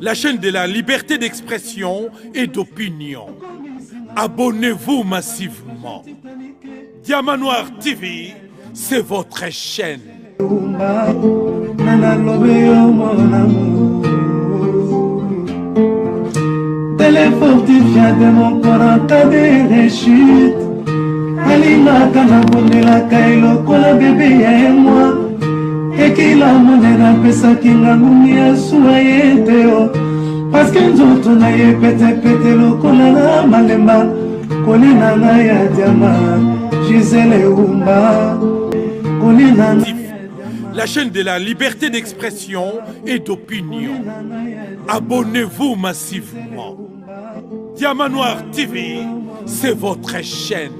La chaîne de la liberté d'expression et d'opinion. Abonnez-vous massivement. Diamant Noir TV, c'est votre chaîne. Téléfortifiant de mon corps en cas de rechute. Alimaka na bondela kailo kola bébé ya moi. Ekila monena pesa kinga ngumi ya suayete o. Parce que nzoto na ye pete pete lokola na malemba. Kolina na ya diama Gisele Umba. Kolina na la chaîne de la liberté d'expression et d'opinion. Abonnez-vous massivement. Diamant Noir TV, c'est votre chaîne.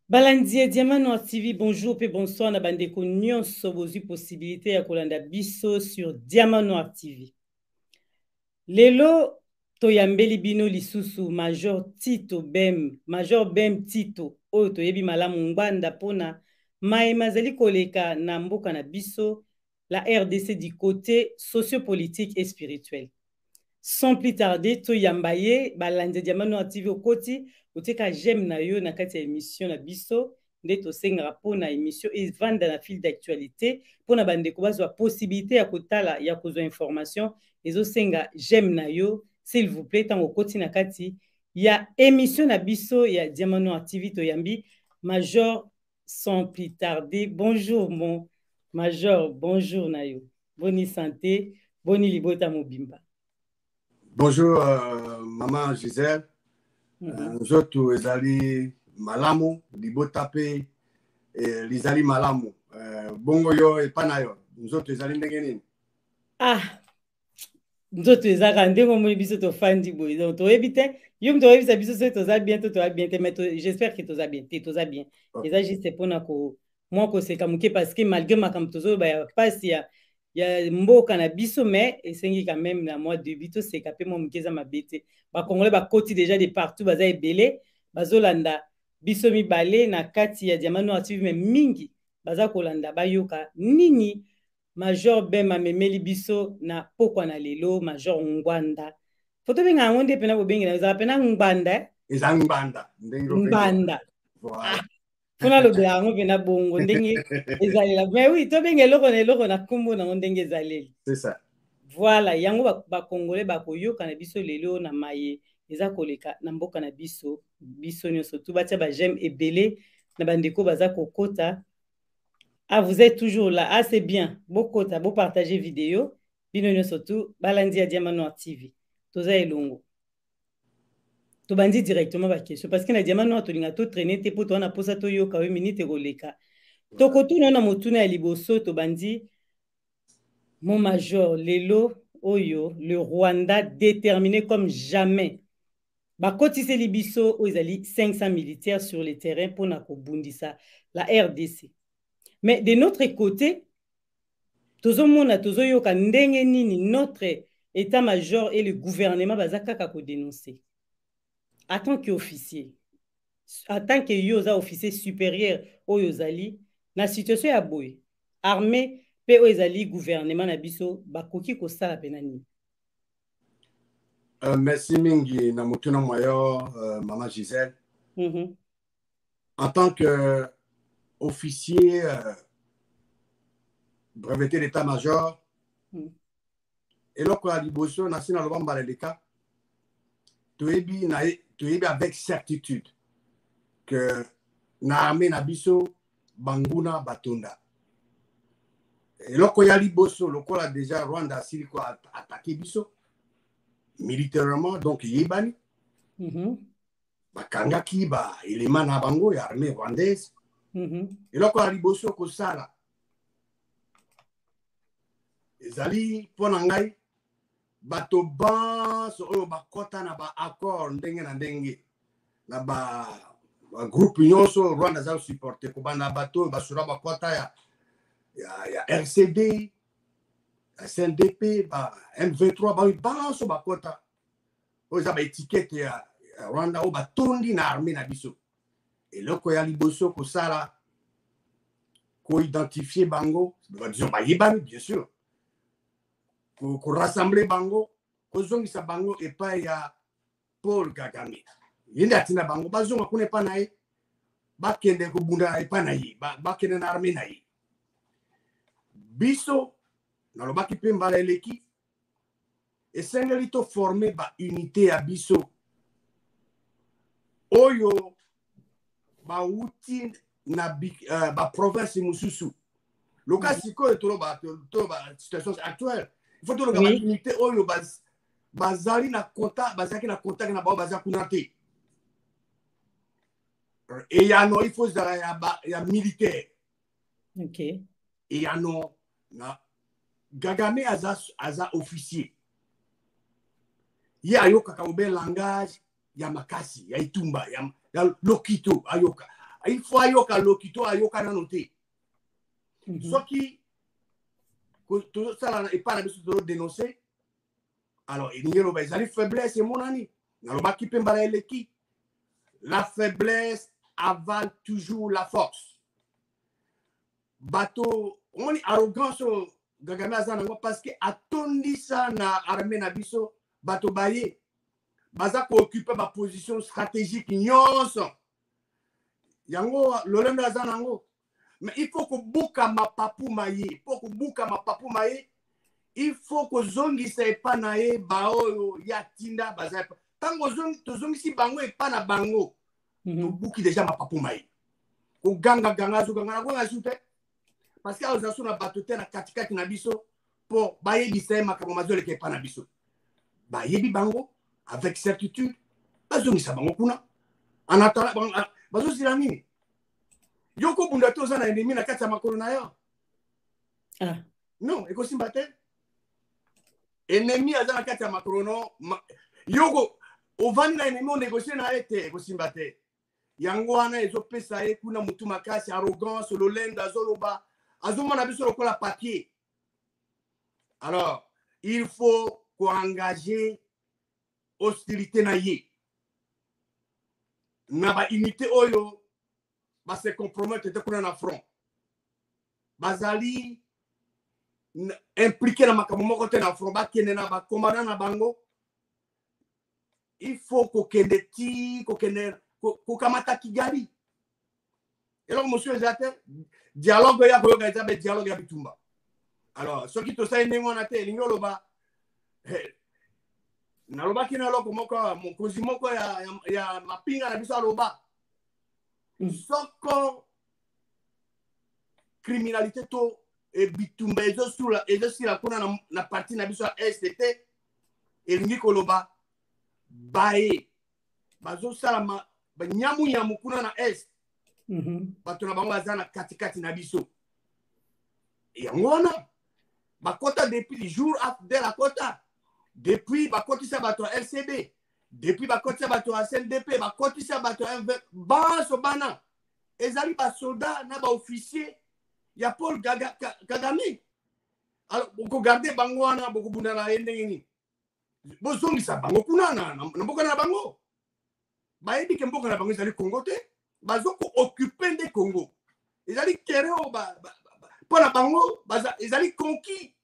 Balandier Diamant Noir TV, bonjour et bonsoir na bandeko nyonso bozu possibilité ya kolanda biso sur Diamant Noir TV. Lelo toyambeli bino lisusu Major Bem Tito oyo toyebi malamu ngbanda pona mai mazali koleka na mboka na biso la RDC du côté sociopolitique et spirituel. Sans plus tarder, toyambaye balandier Diamant Noir TV okoti oteka j'aime na yo na kati ya émission na biso nde tosenga pona émission et vanda na fil d'actualité pona bandeko bazwa possibilité ya kotala ya kozwa information ezo senga j'aime na yo s'il vous plaît tango koti na kati ya émission na biso ya Diamant Noir TV toyambi Major sans plus tarder. Bonjour mon Major, bonjour na yo. Boni santé, boni libota mobimba. Bonjour maman Gisèle. Nous autres ezali malamu libota pe lizali malamu bongo yo epana yo nous autres ezali ndenge nini nous autres ezaka ndenge mo biso to fandi boy donc to ebite yo mto ebisa biso so to za bientôt to va bien mais j'espère que to za bien eza juste pour na ko moi ko seka muke parce que malgré makambo tozo ba passe ya mboka na biso mais esengi quand même na mois de bito seka pe mo mukeza mabete ba congolais ba koti déjà de partout baza ebele bazolanda biso mibale na kati ya Diamant Noir TV mais mingi baza kolanda bayoka nini Major Bem amemeli biso na pokwa na lelo Major Ngwanda foto benga ngonde pena bobengi na za pena Ngbanda eza Ngbanda Ngbanda voilà fona lo bla ngo pena bongo ndenge ezalela mais oui to benga eloko na kumbo na ndenge ezaleli c'est ça voilà yango ba congolais ba koyoka na biso lelo na maye eza koleka na mboka na biso nyonso tout batia ba j'aime ebele na bandeko baza kokota. Ah, vous êtes toujours là. Ah, c'est bien. Beaucoup de beau partager vidéo. Bino surtout balandi à Diamant Noir TV. Toza elongo. To bandi directement ba question parce que na Diamant Noir to linga to traîner te pour to na posa to yo ka 8 minutes roleka. To kotu na motuna ya liboso to bandi mon Major lelo oyo le Rwanda déterminé comme jamais. Ba kotise libiso o ezali 500 militaires sur le terrain pour na ko bundisa la RDC. Mais de notre côté, tozoyoka ndenge nini notre état-major et le gouvernement bazaka ko dénoncer. En tant qu'officier, en tant que yoza officier supérieur o yozali na situation ya boy, armée pe o ezali gouvernement na biso bakoki ko sala penani. Merci mingi na mutuna moyo maman Gisèle. En tant que officier breveté d'état-major et là quoi liboso national lobamba le cas toyebi avec certitude que na armée na biso banguna batonda et là quoi liboso lokola déjà Rwanda asili quoi attaquer biso militairement donc yebani bakangaki ba élément na bango ya armée rwandaise. Et là, quand liboso ko sala ezali pona ngai bato banso oyo bakota na ba accord ndenge na ndenge na ba groupe nyonso Rwanda za supporter ko bana bato basura bakota ya RCD SNDP ba M23 ba banso bakota oyo za ba étiquette ya Rwanda o batondi na armée na biso. Et là, quand il y a liboso ko sala ko identifier bango, disons ba yebani bien sûr. rassembler bango kozongisa bango epai ya Paul Kagame yende atina bango bazonga kuna epai na ye bakende kobunda epai na ye bakende na armée na ye biso nalobaki mpe mbala eleki esengeli toforme baunité ya biso oyo bauti na baprovince mosusu loka sikoyo toloba situation actuelle il faut toloka baunité oyo bazali na contact bazalaki na contact na bao baza kuna te eyano il faut zala ya militaire eyano na Kagame aza officier ye ayokaka obe langage ya makasi ya itumba ya lokito ayoka il faut ayoka lokito ayoka nano te soki tosala epai na biso tozodénonce alors elingi eloba ezali faiblesse emonani nalobaki mpe mbala eleki la faiblesse avale toujours la force bato omoni arrogance Kagame aza nango parce que atondisa na armée na biso bato baye baza kooccupe baposition stratégique nyonso yango lolendo aza nango mais il faut kobuka mapapu maye po kobuka mapapu maye il faut kozongisa epai na ye baoyo ya tinda baza ntango tozongisi bango epai na bango tobuki deja mapapu maye koganga azoganga na kwanga su te parce que aozaso na bato te na katikati na biso mpo bayebisa ye makambo mazoleka epai na biso bayebi bango avec certitude bazongisa bango kuna en attendant bazosila nini yo kobunda te oza na ennemi na kati ya makolo na yo non ekosimba te ennemi aza na kati ya makolo no yoko ovandi na ennemi onégocie na ye te ekosimba te yango wana ezopesa ye kuna mutu makasi arrogance lolendo azoloba azomona biso lokola papier alors il faut koengager hostilité na ye na baunité oyo base compromettre te kuna na front bazali impliqué na makambo moko te na front bakende na bakomanda na bango il faut kokende kokamata Kigali eloko monsieur eza te dialogue ya koyoka eza be dialogue ya bitumba alors soki tosali ndenge wana te elingi oloba nalobaki na eloko moko mokonzi moko ya mapinga na biso aloba soko criminalité to bitumba ezosila kuna na parti na biso ya est te elingi koloba baye bazosala banyamunyamu kuna na est bato na bango baza na katikati na biso yango wana bakota depuis jour de la kota depuis bakotisa bato ya LCD depuis bakotisa bato ya CNDP bakotisa bato ya banso bana ezali basoda na baofficier ya Paul Kagame alors bokogarde bango wana bokobunda na ye ndenge nini bozongisa bango kuna na mboka na bango bayebi ke mboka na bango ezali Congo te bazoko occuper nde Congo ezali kereo mpo na bango ezali conquis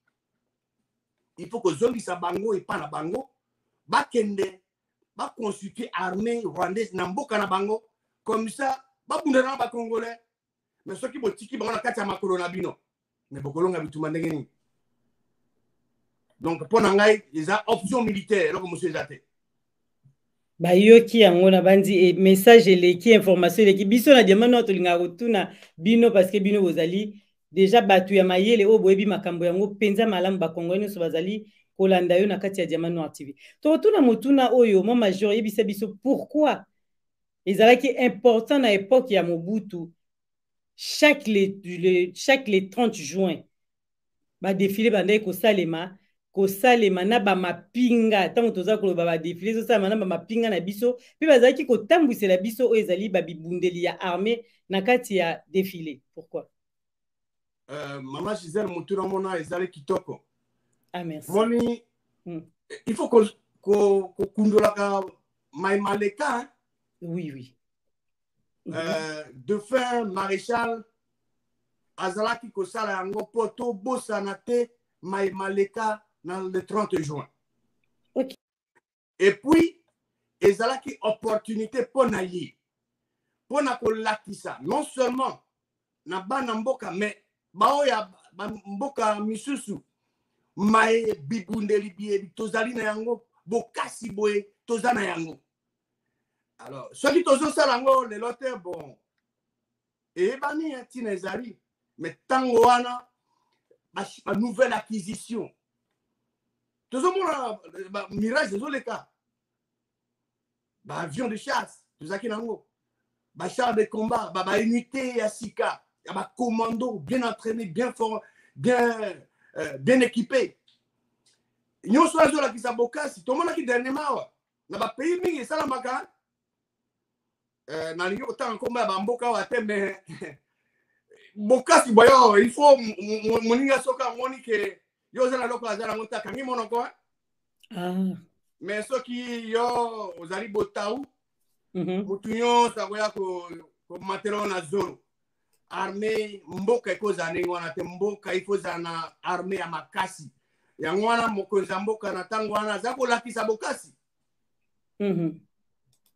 il faut kozongisa bango epai na bango bakende baconstituer armée rwandaise na mboka na bango comme ça babundana na bacongolais mais soki botiki bango na kati ya makolo na bino mais bokolonga bituma ndenge nini donc mpo na ngai eza option militaire eloko mosusu eza te bayoki yango na bandi message eleki information eleki biso na diamant noir tolingaka kotuna bino parce que bino bozali déjà bato ya mayele oyo boyebi makambo yango mpenza malamu bakongoli nyonso bazali kolanda yo na kati ya Diamant Noir TV tokotuna motuna oyo mo major yebisa biso pourquoi ezalaki important na époque ya Mobutu chaque les 30 juin badefile bandai kosalema na bamapinga ntango toza koloba badefile ezosalema na bamapinga na biso mpe bazalaki kotambwisela biso oyo ezali babibundeli ya armée na kati ya defile pourquoi Maman Gisèle Moutoura Mona ezali kitoko. Ah merci. Moni, il faut qu'on kundolaka Maïmaleka. Hein? Oui. De fin maréchal azalaki kosala yango poto bosanate Maïmaleka le 30 juin. Ok. Et puis, ils ont une opportunité pour naïe. Pour ça. Non seulement na bana mboka, mais baoya mboka misusu mae bibundeli bie tozali na yango bokasi boye tozana yango. Alors, ceux qui tozo salango le lote bon. Et bani tina ezali, mais tango wana ba nouvelle acquisition. Tozo mona Mirage désolé les cas. Ba avion de chasse, tozaki nango. Ba char de combat, ba unité ya sika, ya ba commando bien entraîné, bien fort, bien équipé. Nyo so azola ki sa bokasi, to mona ki dernièrement na ba pays mingi sala maka na lingi autant combat ba mboka wa tembe bokasi boyo, il faut moninga soka moni ke yo zala loko azala ngota kangi monoko. Mais ceux qui yo ozali botau mutu nyonso akoya ko matelo na zone armée mboka ekozana wana te mboka ikozana na armée ya makasi yango wana mokonzi ya mboka na ntango wana aza kolakisa bokasi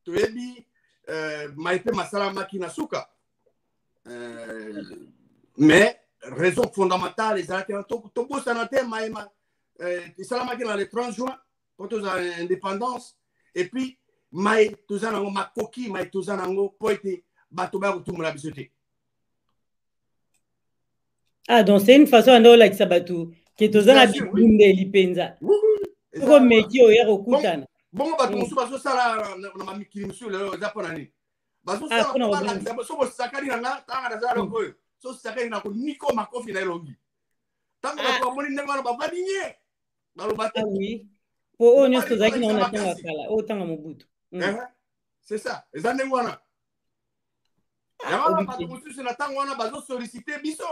toyebi maipe masalamaki na suka mais raison fondamentale ezalaki tobosana te maema esalamaki na le 30 juin po tozala indépendance et puis mai tozana ngo makoki mai tozana ngo po ete bato ba kotumula biso te. Ah, donc c'est une façon de like sabatu que tozana bibundeli penza. Ko meki o yero kutana. Bon bato musu bazo sala na mamikili musu le japonani. Bazo sala ba so bo sakari na tanga na zalo ko. So sakari na ko niko makofi na elongi. Tanga ko moni ndema ba badinye. Balo bato. Ah oui. Po onyo tozaki na ona tanga kala. O tanga mobutu. C'est ça. Les années wana. Yamana bato musu na tanga wana bazo solliciter biso.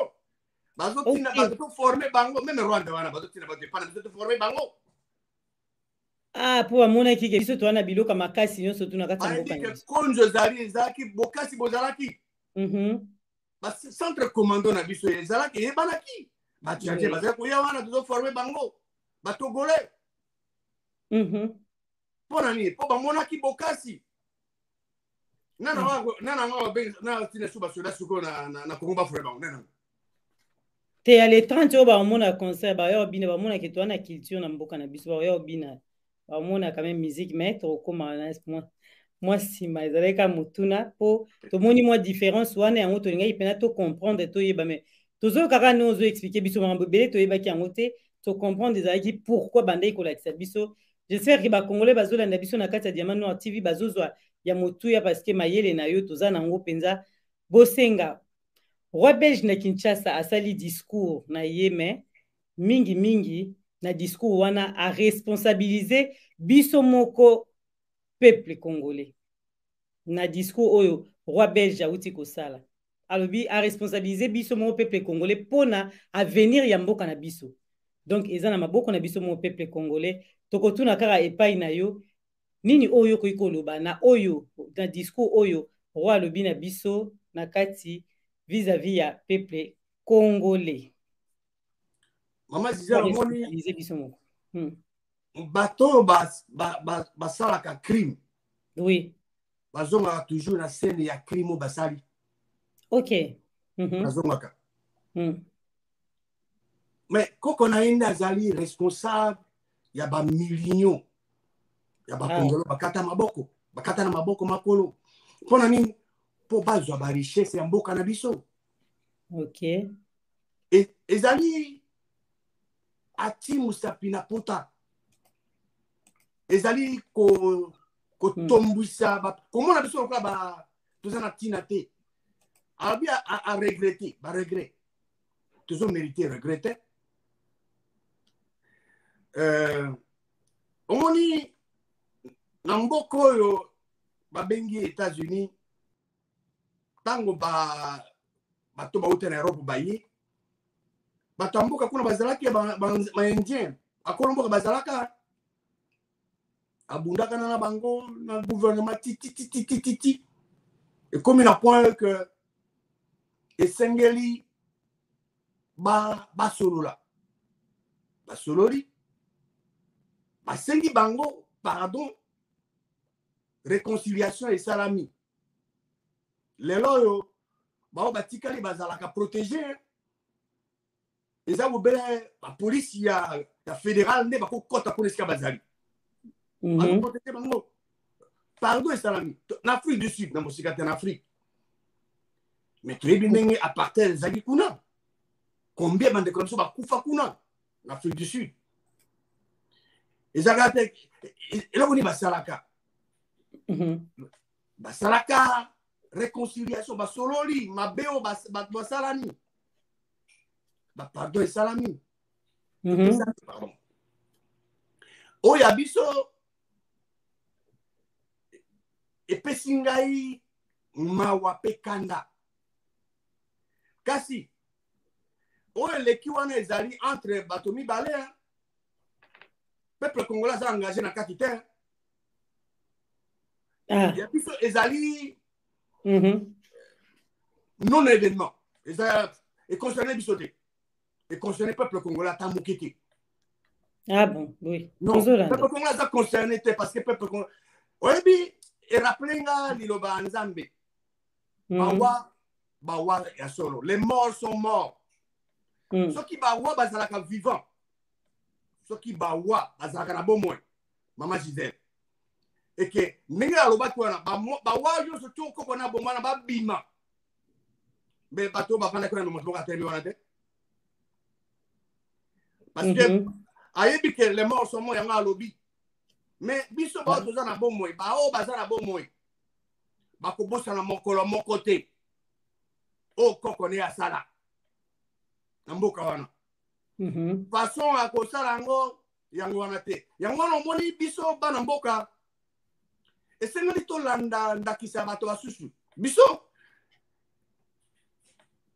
Bazo tina bato former bango même Rwanda wana bazo tina bato pana bazo former bango. Ah, pour amona ki biso to wana biloka makasi nyonso tuna kati mboka. Ani ke konjo zaki bokasi bozalaki. Ba centre commando na biso ezalaki ebanaki. Ba tchaje bazo ko ya wana bazo former bango. Ba togolais. Pona ni po ba monaki bokasi. Nana wa ben na tina suba soda suko na komba former bango nana. Te ya le 30 oba omona concert ba yo bina ba mona ke to na culture na mboka na biso ba yo bina. On a quand même musique mais moi si mazaleka mutuna po to moni moi différence wana yango to linga ipena to comprendre to yeba mais tozo kaka nous expliquer biso mambo belé to yeba ki yango te to comprendre des aki pourquoi bandai ko lakisa biso. J'espère que ba congolais bazola na biso na kati ya Diamant Noir TV bazozwa ya mutuya parce que mayele na yo toza nango penza bosenga roi belge na Kinshasa asali discours na yeme mingi na discours wana a responsabiliser biso moko peuple congolais na discours oyo roi belge auti kosala alobi a responsabiliser biso moko peuple congolais pona avenir ya mboka na biso donc eza na maboko na biso moko peuple congolais tokotuna kaka epai na yo nini oyo koki koloba na oyo na discours oyo roi alobi na biso na kati vis-à-vis ya peuple congolais. Maman Zizara moni bato basalaka crime. Oui. Bazongaka toujours na scène ya crime basali. OK. Bazongaka. Mais koko na enda azali responsable ya ba millions ya ba Congolais bakata na maboko makolo. Pona nini po bazwa ba richesse ya mboka na biso. OK. Et ezali ati musapina pota ezali ko tombwisa komona biso kwa ba tozana tina te abi a regretter ba regret tozo mériter regretter omoni na mboko oyo babengi États-Unis tango bato bauta na Europe baye batambuka kuna bazalaki ba indien akolomboka bazalaka abundaka na bango na gouvernement titi et comme na point que esengeli ba sololi basengi bango pardon réconciliation et salami lelo yo bao batikali bazalaka protégé eza bobele ba police ya fédéral ne bako kota police ka bazali ba protéger bango pardon et salami en Afrique du Sud na mosika en Afrique mais tu es bien à partir des zali kuna combien bande comme ça bakufa kuna en Afrique du Sud ezagate eloko ni basalaka basalaka réconciliation basololi mabeo basalani pardon et salami pardon oya biso epesi ngai mawa pe kanda kasi oyo eleki wana ezali entre bato mibale peuple congolais aza engagé na kati te ya biso ezali non événement et concerné biso te et concerné peuple congolais ata moke te. Ah bon, oui. Non, peuple congolais aza concerné te parce que peuple congolais oyebi erappele nga liloba nzambe bawa ya solo les morts sont morts soki bawa bazalaka vivant soki bawa bazalaka na bomoi mama Gisèle et que ndenge alobaki wana bawa nyonso ti okoko na bomoi na babima me bato bafandaki wana moto moko atelemi wana te parce que ayebi ke les morts sont morts yango alobi mais biso bao toza na bomoi bao baza na bomoi bakobosana mokolo moko te o koko ne asala na mboka wana façon akosala yango wana te yango wana omoni biso bana mboka esengeli tolanda ndakisa bato basusu biso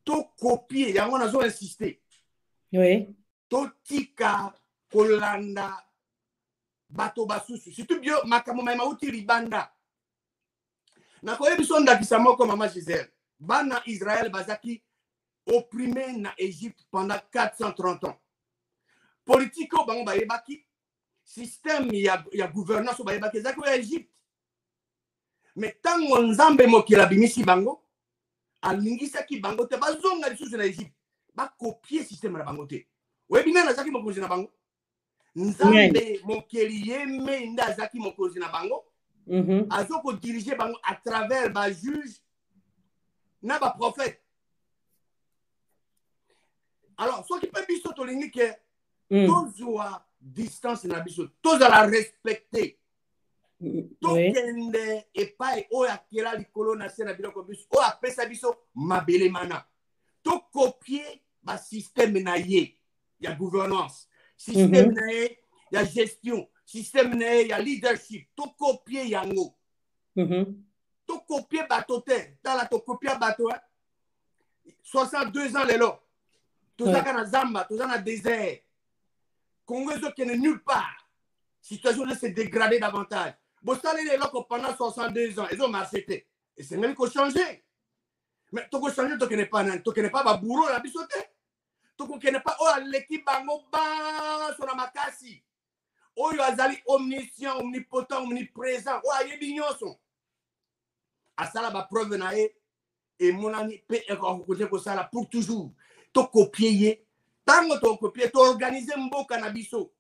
tokopie yango nazo insister totika kolanda bato basusu surtout bio makambo mai mauti libanda nakoyebi biso ndakisa moko mama Gisèle bana Israël bazaki opprimé na Égypte pendant 430 ans politique bango bayebaki système ya gouvernance bayebaki ezaki ya Égypte mais tango nzambe mokili abimisi bango alingisaki bango te bazonga lisusu na Égypte bakopie système na bango te oyebi nani azaki mokonzi na bango nzambe mokili yeme nde azaki mokonzi na bango azoko diriger bango à travers ba juge na ba prophète. Alors ce qui peut biso tolingi ke tozwa distance na biso tozala respecter tokende epai oyo akela likolo na se na biloko biso oyo apesa biso mabele mana tokopie ba système na ye ya gouvernance système na ye ya gestion système na ye ya leadership tokopie yango tokopie bato te tala tokopie bato 62 ans lelo tozaka na zamba toza na désert Congo ezokende nulle part situation se dégrader davantage bosaleli eloko pendant 62 ans ezomarche te esengeli kochanger mais tokochanger tokende pa nani tokende pa baburo na biso te tokokende pa oyo aleki bango banso na makasi oyo azali omniscient omnipotent omniprésent oyo ayebi nyonso asala bapreuve na ye emonani mpe ekokote kosala pour toujours tokopie ye tango tokopie toorganize mboka na biso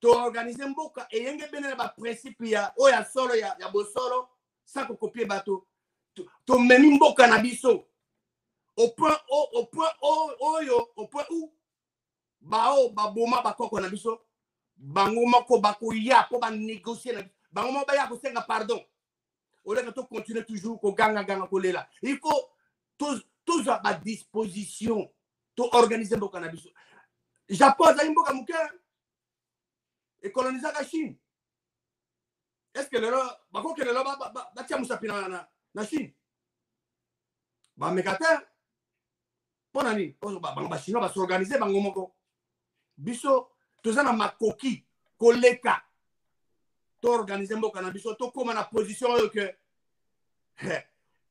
toorganize mboka eyenge bene na baprincipe ya oyo ya solo ya bosolo sans kokopie bato tomemi mboka na biso au point où bao baboma bakoko na biso bango moko bakoya po banégocier na bango moko baya kosenga pardon au lieu de continuer toujours koganga kolela il faut tous à disposition to organiser mboka na biso Japon azali mboka muke et coloniser la Chine est-ce que lelo bakoke lelo batia musapi na Chine ba mekata pona ni bango ba Chinois ba s'organiser bango moko biso tozana makoki koleka to organiser mboka na biso to koma na position oyo ke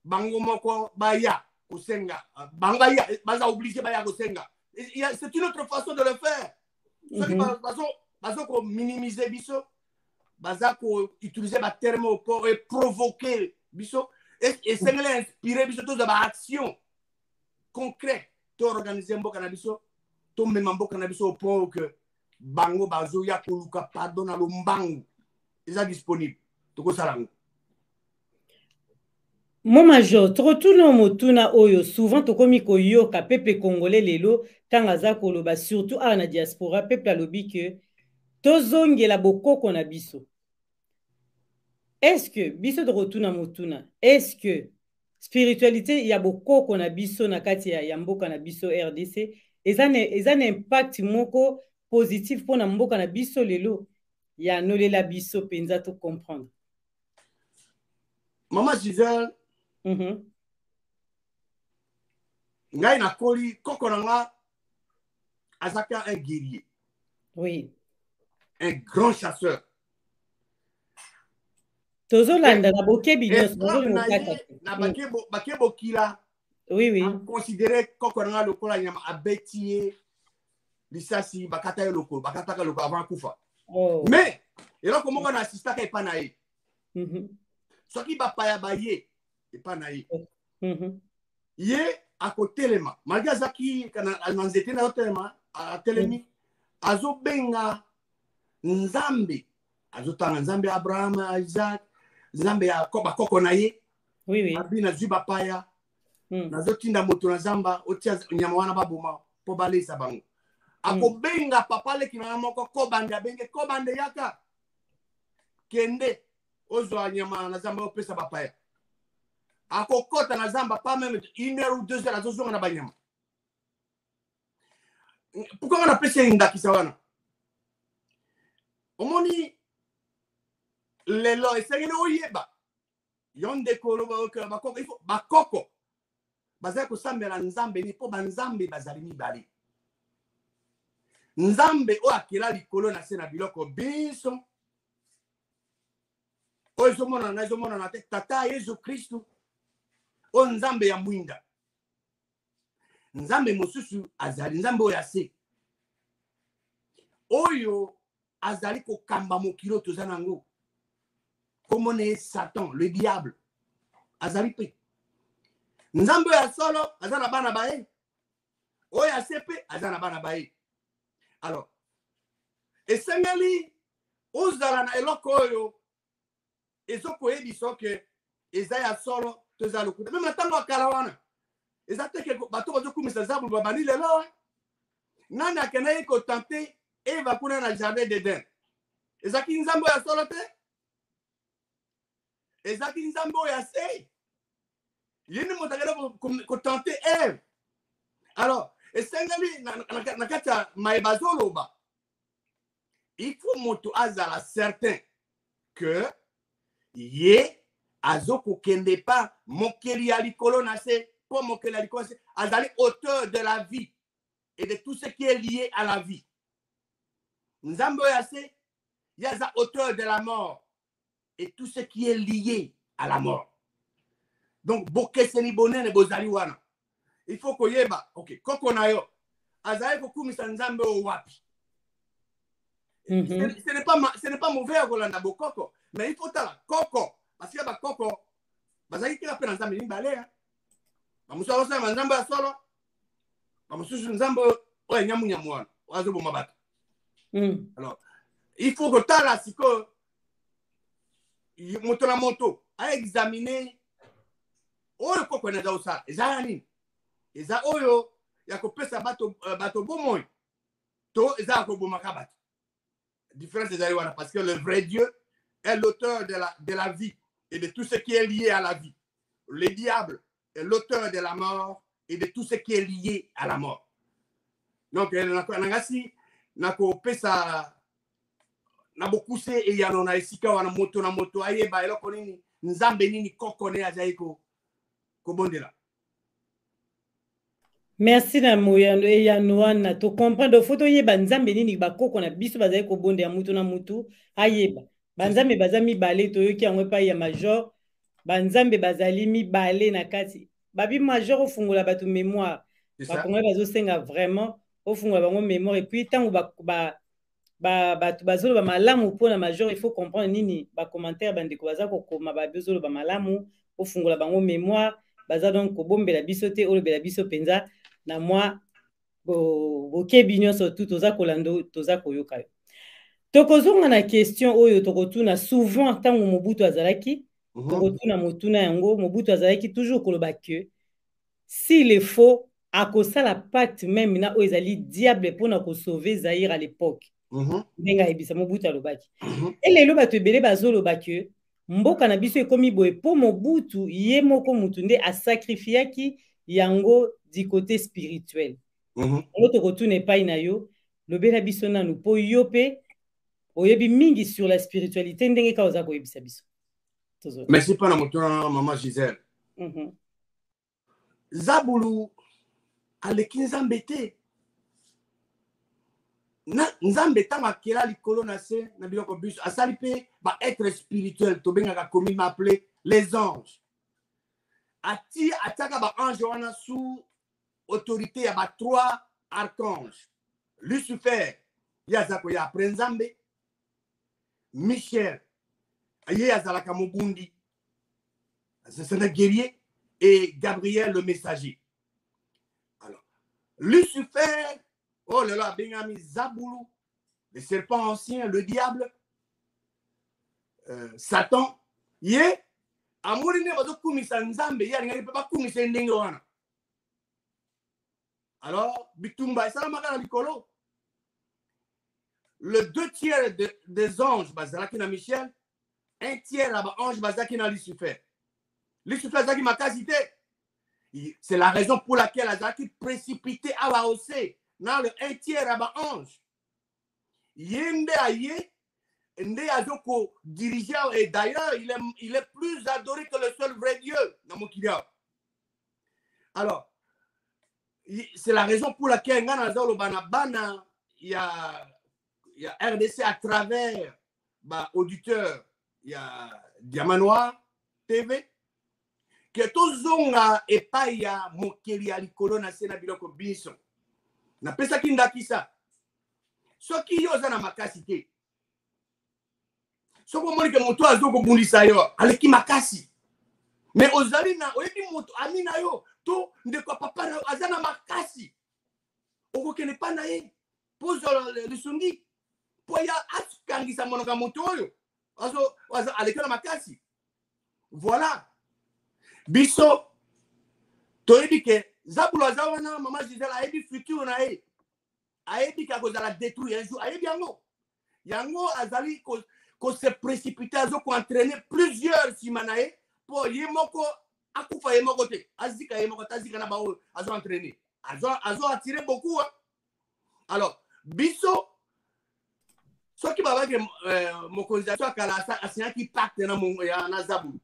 bango moko baya kosenga bango baya baza obligé baya kosenga c'est une autre façon de le faire. bazo ko minimiser biso baza ko utiliser ba terme pour provoquer biso et sengele inspirer biso to ba action concrète to organiser mboka na biso to mema mboka na biso pour que bango bazo ya koluka pardon na lombangu eza disponible to ko salango. Mon major, tokotuna motuna oyo souvent tokomi koyoka peuple congolais lelo tanga za koloba surtout a na diaspora peuple alobi que tozongela bokoko na biso. Est-ce que biso tokotuna motuna? Est-ce que spiritualité ya bokoko na biso na kati ya mboka na biso RDC eza na impact moko positif pour na mboka na biso lelo ya nolela biso penza to comprendre? Maman Gisèle, ngai na koli koko nanga azaka un guerrier. Oui. Un grand chasseur. Tozolanda na bokebi nyos na bakebo kila. Oui oui. Considérer koko nanga lokola nyama abetie lisasi bakata yo lokolo bakata lokolo avant kufa. Oh. Mais eloko moko na assistaka epa na ye. Soki bapaya baye epa na ye. Ye akotelema malgré zaki kana nzete na hotelema atelemi azobenga nzambe azotanga nzambe Abraham Isaac nzambe ya bakoko na ye. Oui oui. Abina zwi bapaya nazotinda moto na zamba otia nyama wana baboma po balesa bango. Akobenga papa leki na moko kobande abenge kobande yaka kende ozwa nyama na zamba opesa bapaya. Akokota na zamba pas même 1 heure ou 2 heures azozonga na banyama. Pourquoi on appelle ça indakisa wana? Omoni lelo esengene oyeba yonde kolo bakoko il faut bakoko bazali kosambela nzambe ni po banzambe bazali mibale. Nzambe o akela likolo na se na biloko biso oyo zomona na te tata Yesu Kristu o nzambe ya mwinda. Nzambe mosusu azali nzambe oyo ase oyo azali kokamba mokilo toza nango komone Satan le diable azali pe nzambe oyo ya solo aza na bana baye oyo ase pe aza na bana baye. Alors esengeli ozala na eloko oyo ezokoyebisa ke eza ya solo toza lokuta même ntango akala wana eza teke bato bazokumisa zabu babani lelo nani akenda ye kotante Eva kuna na jardin d'Eden ezaki nzambe ya solo te ezaki nzambe ya se yini moto akenda kotante Eve. Alors esengeli na kati ya mayeba zoloba il faut moto azala certain que ye azoko kende pa mokeli ya likolo na se po mokeli ya likolo se azali auteur de la vie et de tout ce qui est lié à la vie. Nzambe ya se yaza auteur de la mort et tout ce qui est lié à la mort. Donc bokeseni bonene bozali wana il faut koyeba OK koko na yo azali kokumisa nzambe o wapi. Ce n'est pas mauvais à kolanda bokoko mais il faut tala koko parce que ba koko bazali kila pe nzambe ni balea bamuso osema nzambe ya solo bamuso nzambe o nyamu wana wazo boma bato. Alors il faut que tala siko moto na moto a examiner oyo koko na zaosa eza nini eza oyo ya kopesa bato bomoi to eza ko boma ka bato. Différence ezali wana parce que le vrai Dieu est l'auteur de la vie et de tout ce qui est lié à la vie. Le diable est l'auteur de la mort et de tout ce qui est lié à la mort. Donc, nangasi nako pesa na bokuse e ya na esika wana moto na moto ayeba eloko nini nzambe nini koko ne azali ko bondela. Merci na moyando e ya noana to comprendre photo yeba nzambe nini bakoko na biso bazali ko bonde ya mutu na mutu ayeba. Banzambe bazami balé toyoki yango pa ya major banzambe bazali mi balé na kati babi major ofungola bato mémoire bakonga bazo senga vraiment ofungola bango mémoire et puis tango bazoloba malamu mpona major il faut comprendre nini bacommentaire bandeko baza kokoma bazoloba malamu ofungola bango mémoire baza donc kobombela biso te olobela biso mpenza na mwa bokebi nyonso tu toza kolanda toza koyoka yo. Tokozonga na question oyo tokotuna souvent ntango Mobutu azalaki tokotuna motuna yango Mobutu azalaki toujours koloba que s'il est faux akosala pacte même na oyo ezali diable mpona kosauver Zaïre à l'époque ndenge ayebisa Mobutu alobaki. Elelo bato ebele bazoloba ke mboka na biso ekomi boye mpo Mobutu ye moko mutu nde asacrifiaki yango du côté spirituel. Yango tokotuna epai na yo lobela biso nanu mpo yo mpe oyebi mingi sur la spiritualité ndenge ka oza koyebisa biso. Merci mpona motuna maman Gisèle. Zabulu aleki nzambe te. Nzambe tanga akela likolo na se na biloko biso asali pe ba être spirituel to bengaka komi m'appeler les anges. Ati ataka ba ange wana sous autorité ya ba 3 archanges. Lucifer yazako ya après Nzambe. Michel ye azalaka mobundi. C'est un guerrier et Gabriel le messager. Alors Lucifer, oh là là, Bengami Zabulu, le serpent ancien, le diable, Satan, ye, amorine bazo kumisa nzambe, ya ngari papa kumisa ndenge wana. Alors, bitumba esala makala likolo. Le 2/3 des anges bazalaki na Michel, 1/3 là ange bazalaki na Lucifer. Lucifer azaki makasité. C'est la raison pour laquelle azalaki précipité à la hausse. Dans le 1/3 à ange. Yende aye, nde azoko dirigeant et d'ailleurs il est plus adoré que le seul vrai Dieu dans mon kidia. Alors, c'est la raison pour laquelle ngana zalo bana il y a RDC à travers auditeur, il y a Diamant Noir TV que tozonga epaya mokeli ya likolo na sena biloko biso. Na pesa kindaki sa. Soki yo za na makasi te. Soko moni ke moto azoko bundisa yo aleki makasi. Mais ozali na oyebi moto amina yo to ndeko papa na azana makasi. Oko kene pa na ye. Pozo le sungi. Po ya askangisa monoka moto yo. Azo aleki na makasi. Voilà. Biso toyebi ke Zabulu azawana maman Gisèle ayebi futur na ye. Ayebi ka kozala détruire un jour. Ayebi yango azali ko se précipiter azo ko entraîner plusieurs simanae pour yemoko akufa yemoko te. Azika yemoko tazika na bawo azo entraîner. Azo attirer beaucoup. Hein? Alors, biso soki babake mokonzation akala asina ki pacte na Zabulu.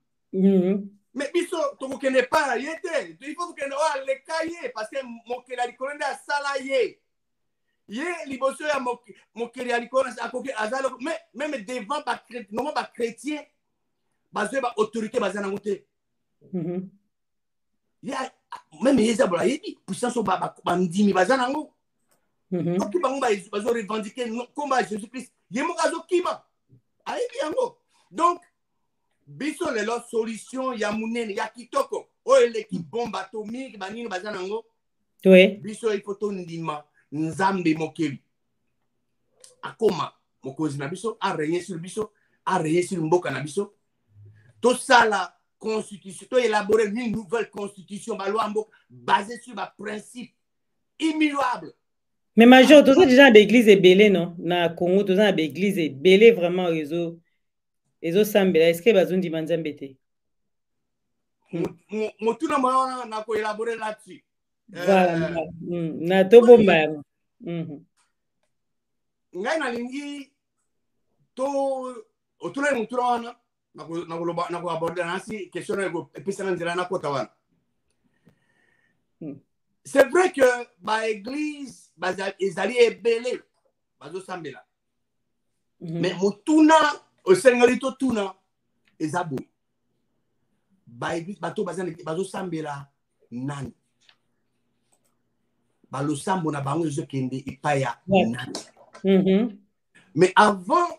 Mais biso to kene pas yete. Il faut que no le cahier parce que mokela likolende asala ye. Ye liboso ya mokeli ya likolo akoki azalo même devant ba chrétien non ba chrétien bazwe ba autorité bazana ngote ya même yeza bla yebi puissance ba ndimi bazana ngo oki bango bazo revendiquer combat Jésus Christ yemo kazo kima ayebi yango. Donc biso lelo solution ya munene ya kitoko o l'équipe bombe atomique banini bazana ngo oui biso il faut to ndima Nzambe mokeli akoma mokonzi na biso a régner sur biso a régner sur mboka na biso to sala constitution to élaborer une nouvelle constitution ba loi mboka basée sur ba principe immuable. Mais major tout ça déjà l'église est belé non na Congo tout ça l'église est belé vraiment réseau sambela est-ce que bazundi manzambe te motuna mwana na ko élaborer là-dessus. Voilà, na tobomba ngai na lingi to otula mutula wana na ko aborder nasi question ego epesa nzela na kota wana. C'est vrai que ba église ezali ebele bazo sambela mais mutuna osengali to tuna ezabo ba église bato bazo sambela nani balosambo na bango ezokende ipaya nani. Mais avant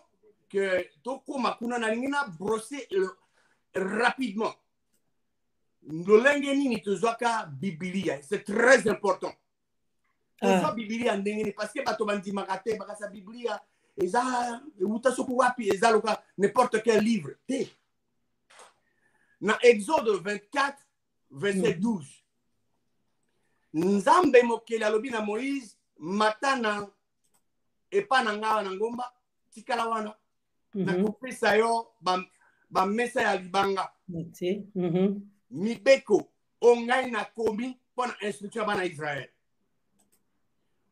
que Toko Makuna Nalingina brosser rapidement. C'est très important. Tozoa Biblia ndengeni parce que bato bandi makate bakasa Biblia eza utasoku wapi eza loka n'importe quel livre. Dans Exode 24 verset 12. Nzambe mokeli alobi na Moïse matana epa na ngawa na ngomba tikala wana na kopesa yo ba mesa ya libanga mibeko ongai na komi pona instruction bana Israël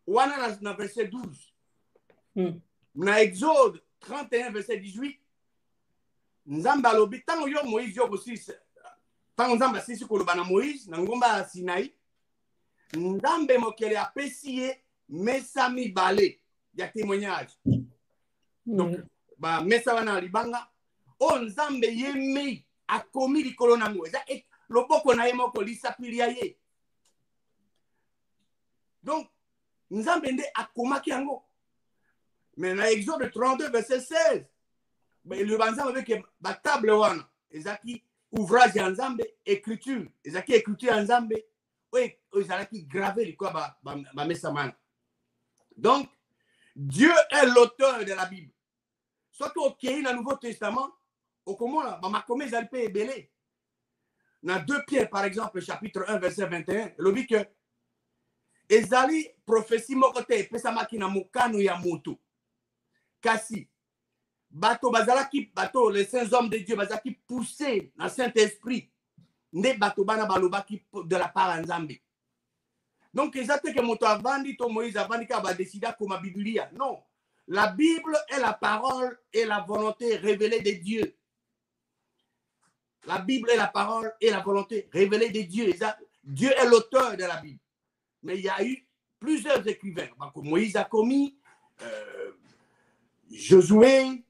wana na verset 12 na Exode 31 verset 18 Nzambe alobi tango yo Moïse yo bosisi tango Nzambe asisi koloba na Moïse na ngomba ya Sinai Nzambe mokeli apesi ye mesa mibale ya témoignage. Donc ba mesa wana libanga o Nzambe yemei akomi likolo nango eza loboko na ye moko lisapili ya ye. Donc Nzambe nde akomaki yango. Mais na Exode 32 verset 16 le banzambe avec ba table wana ezaki ouvrage ya Nzambe écriture ezaki écriture ya Nzambe ezalaki gravé likolo ba mesa mana. Donc Dieu est l'auteur de la Bible. Soit au dans le Nouveau Testament, au comment là, Makomé Zalpe est belé. Dans 2 Pierre, par exemple, chapitre 1, verset 21, il dit que Ezali prophétie mokote, pesamaki na mukanu ya moto. Kasi, bato bazalaki, bato, les saints hommes de Dieu, bazalaki poussé dans Saint-Esprit, ne bato bana balobaki de la part Nzambe. Donc, exactement que moto avandi, to Moïse avandi, ka ba décida comme la Biblia. Non. La Bible est la parole et la volonté révélée de Dieu. La Bible est la parole et la volonté révélée de Dieu. Dieu est l'auteur de la Bible. Mais il y a eu plusieurs écrivains. Moïse a commis, Josué,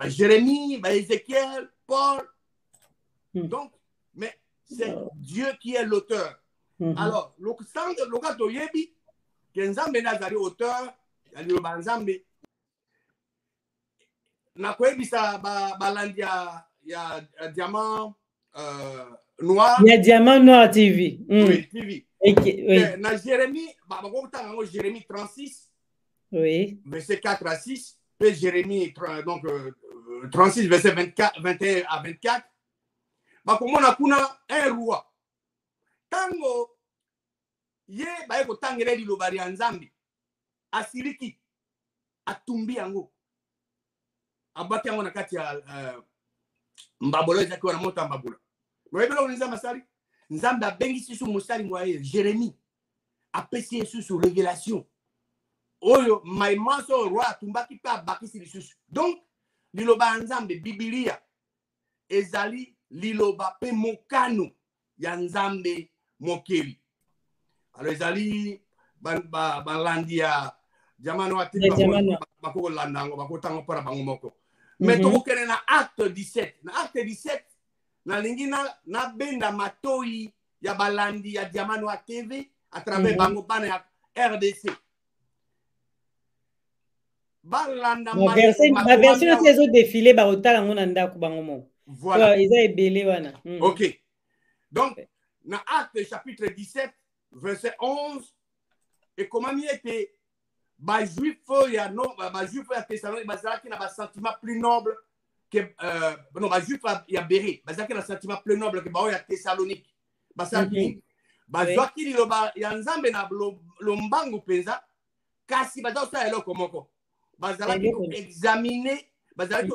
Jérémie, Ézéchiel, Paul. Donc, mais c'est Dieu qui est l'auteur. Alors, le cas de Yebi, que Nzambe nazali auteur, il y a Nzambe. Na koyebisa balandi ya diamant noir. Il y a diamant noir TV. Oui, TV. Oui. Na Jérémie, Jérémie 36. Oui. Verset 4 à 6. Puis Jérémie donc 36 verset 21 à 24. Comment on a un roi. Tango ye baye ko tangere liloba ya Nzambe asiriki atumbi yango abaki yango na kati ya mbabolo ezaki wana moto mbabolo moyebela ko Nzambe asali Nzambe abengisi su musali mwaye Jérémie apesi yesu sur révélation oyo maimaso roi atumbaki pa bakisi lisusu. Donc liloba Nzambe Biblia ezali liloba pe mokano ya Nzambe mokeli. Alors ezali balandi ya jamano ati bako landango bako tango para bango moko. Mais to kene na acte 17. Na acte 17 na lingina na benda matoi ya balandi ya jamano à TV à travers bango bana ya RDC. Balanda ma version ces autres défilés ba otala ngona ndako bango mo. Voilà, ils a belé wana. OK. Donc dans acte chapitre 17 verset 11 et comment il était ba juif ya non ba juif ya Thessalonique bazaki na ba sentiment plus noble que non ba juif ya Béré bazaki na sentiment plus noble que ba ya Thessalonique basaki bazaki lo ba ya Nzambe na lombangu penza kasi bazosa eloko moko bazalaki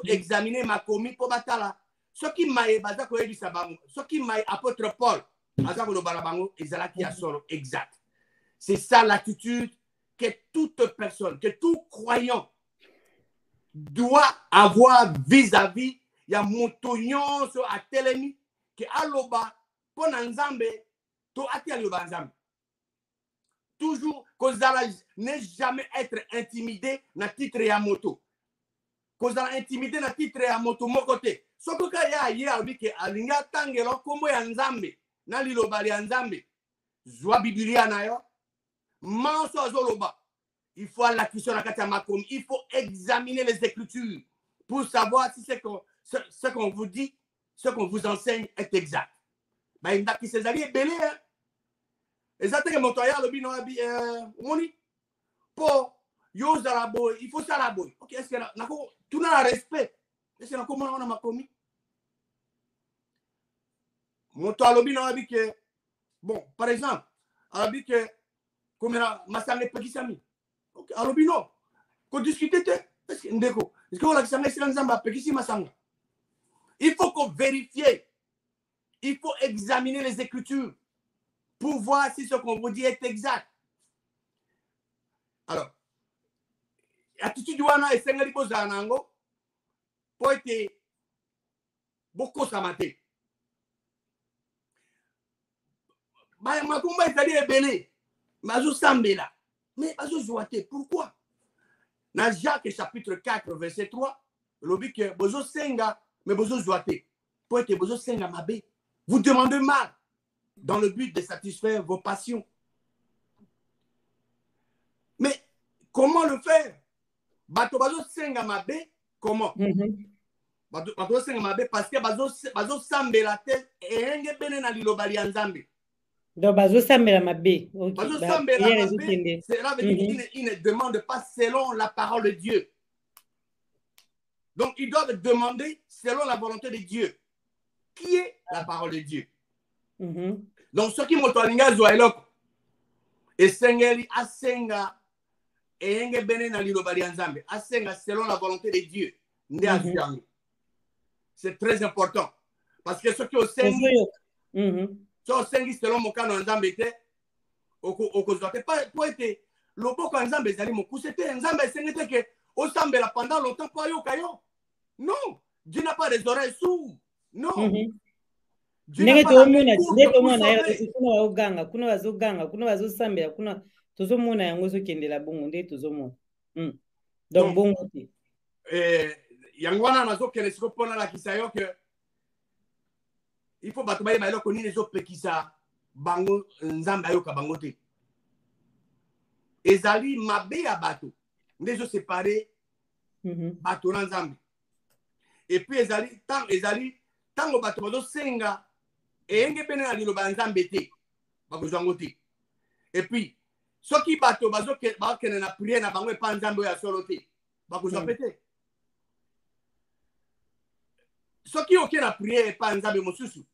examiner makomi po batala soki maye bazako yebisa bango soki maye apôtre Paul azako lo balabango ezalaki ya solo exact. C'est ça l'attitude que toute personne, que tout croyant doit avoir vis-à-vis ya motonyon so atelemi que aloba pona Nzambe to ati aloba Nzambe. Toujours kozala ne jamais être intimidé na titre ya moto. Kozala intimidé na titre ya moto mokote. Soko ka ya ye albike alinga tangelo kombo ya Nzambe na liloba ya Nzambe. Zwa Biblia na yo. Manso azoloba il faut aller à la question de la Makom. Il faut examiner les Écritures pour savoir si ce qu'on vous dit, ce qu'on vous enseigne est exact. Mais il y a qui s'est allé belé. Exactement, mon toya le bino abi moni. Pour yo zarabo, il faut ça la boy. OK, est-ce que nako tout na respect. Est-ce que nako mona makomi? Mon toya le bino abi que bon, par exemple, abi que comme la masanga pekisami. OK, alobino. Ko discuter te. Est-ce que ndeko? Est-ce que on la kisanga silangzamba pekisi masanga? Il faut qu'on vérifie. Il faut examiner les Écritures pour voir si ce qu'on vous dit est exact. Alors, attitude wana esengeli kozala nango po ete bokosama te. Makumba ezali ebele bazosambela mais bazozwa te. Pourquoi? Dans Jacques chapitre 4 verset 3 lobi ke bozosenga mais bozozwa te po ete bozosenga mabe. Vous demandez mal dans le but de satisfaire vos passions. Mais comment le faire? Bato bazo senga mabe comment? Bato senga mabe parce que bazo sambela te enge bene na liloba li nzambe. Donc bazo sambela mabe. OK. Bazo sambela mabe. Cela veut dire qu'il ne demande pas selon la parole de Dieu. Donc ils doivent demander selon la volonté de Dieu. Qui est la parole de Dieu? Donc ceux qui m'ont toalinga zoeloko et sengeli asenga et enge bene na liloba li nzambe asenga selon la volonté de Dieu. C'est très important parce que ceux qui osengi selon mon canon nzambe te okozwate pas pour être loboko nzambe zali mokusete nzambe sengete que osambela pendant longtemps pour yoka yo. Non, Dieu n'a pas des oreilles sourdes. Non. Nenge tomona kuna oganga kuna bazoganga kuna bazosambela kuna tozomona yango zokendela bongo nde tozomona. Donc bongo te. Yango wana nazokende siko pona la kisayo que il faut bato bayeba eloko nini ezopekisa bango nzambe ayoka bango te. Ezali mabe ya bato nde ezosepare bato na nzambe. Et puis ezali tango bato bazosenga enge pene na liloba nzambe te bakozwango te. Et puis soki bato bazokende na priere na bango epa nzambe oyo ya solo te bakozwa pe te. Soki oke na priere epa nzambe mosusu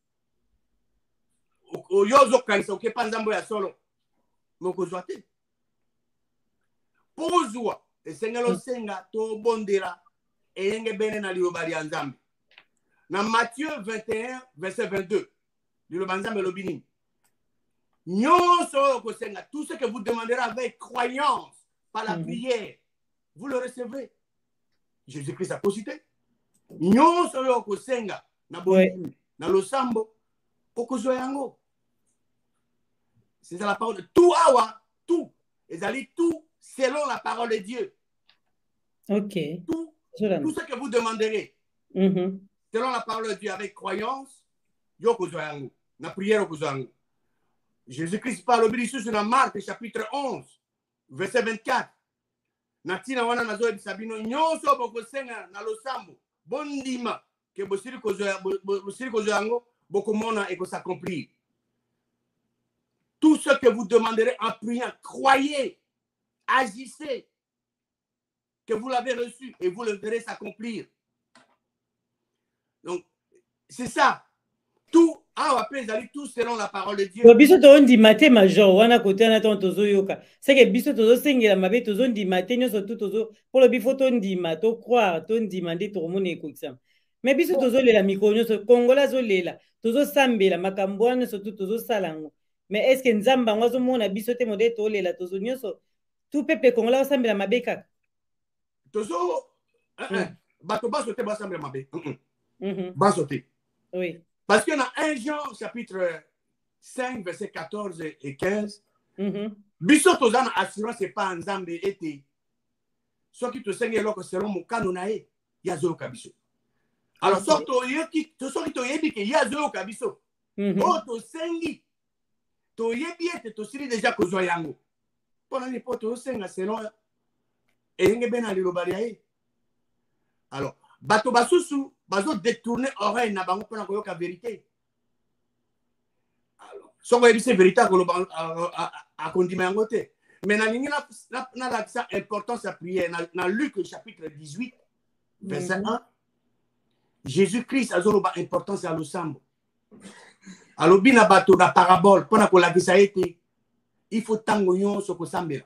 oyo ozokanisa oke epa nzambe oyo ya solo mokozwa te. Po ozwa esengeli osenga tobondela enge bene na liloba li nzambe. Na Matthieu 21 verset 22 liloba nzambe lobi nini? Nyonso kosenga, tout ce que vous demanderez avec croyance par la prière, vous le recevez. Jésus-Christ a posité. Nyonso kosenga na boyi na losambo okozwa yango. C'est la parole de tout awa, tout. Ezali tout selon la parole de Dieu. OK. Tout ce que vous demanderez selon la parole de Dieu avec croyance, yo kozwa yango. Na prière okozwa yango. Jésus-Christ parle au Bible sur la Marc chapitre 11 verset 24. Natina wana nazo ebisabino nyonso bokosenga na losambo bondima ke bosiri kozwa yango bokomona et que s'accomplir. Tout ce que vous demanderez en priant, croyez, agissez que vous l'avez reçu et vous le verrez s'accomplir. Donc c'est ça. Tout tout selon la parole de Dieu. Biso to ndi mate major wana kote na tozo yoka. C'est que biso tozo sengela mabe tozo ndi mate nyoso tout tozo pour le bifo to ndi mato croire to ndi mande to mone ko exam. Mais biso tozo lela miko nyoso kongola zo lela tozo sambela makambo wana so tout tozo salango. Mais est-ce que nzamba ngwazo mona biso te mode to lela tozo nyoso tout peuple kongola sambela mabe kaka. Tozo bato baso te ba sambela mabe. Baso te. Oui. Parce que dans 1 Jean chapitre 5 verset 14 et 15, biso tozana assurance et pas nzambe ete. So ki to senge loko selon mon canonae, ya zo kabiso. Alors so to yebi ke ya zo kabiso. O to sengi to yebi ete to siri déjà kozwa yango. Pona ni poto senga selon eyenge bena liloba ya ye. Alors bato basusu bazo détourner oreille na bango pona koyoka vérité. Alors soko yebise vérité akoloba akondima yango te. Mais na lingi na lakisa importance ya prière na Luc chapitre 18 verset 1. Jésus-Christ azoloba importance ya losambo. Alobi na bato na parabole pona kolakisa ete il faut tango nyonso kosambela.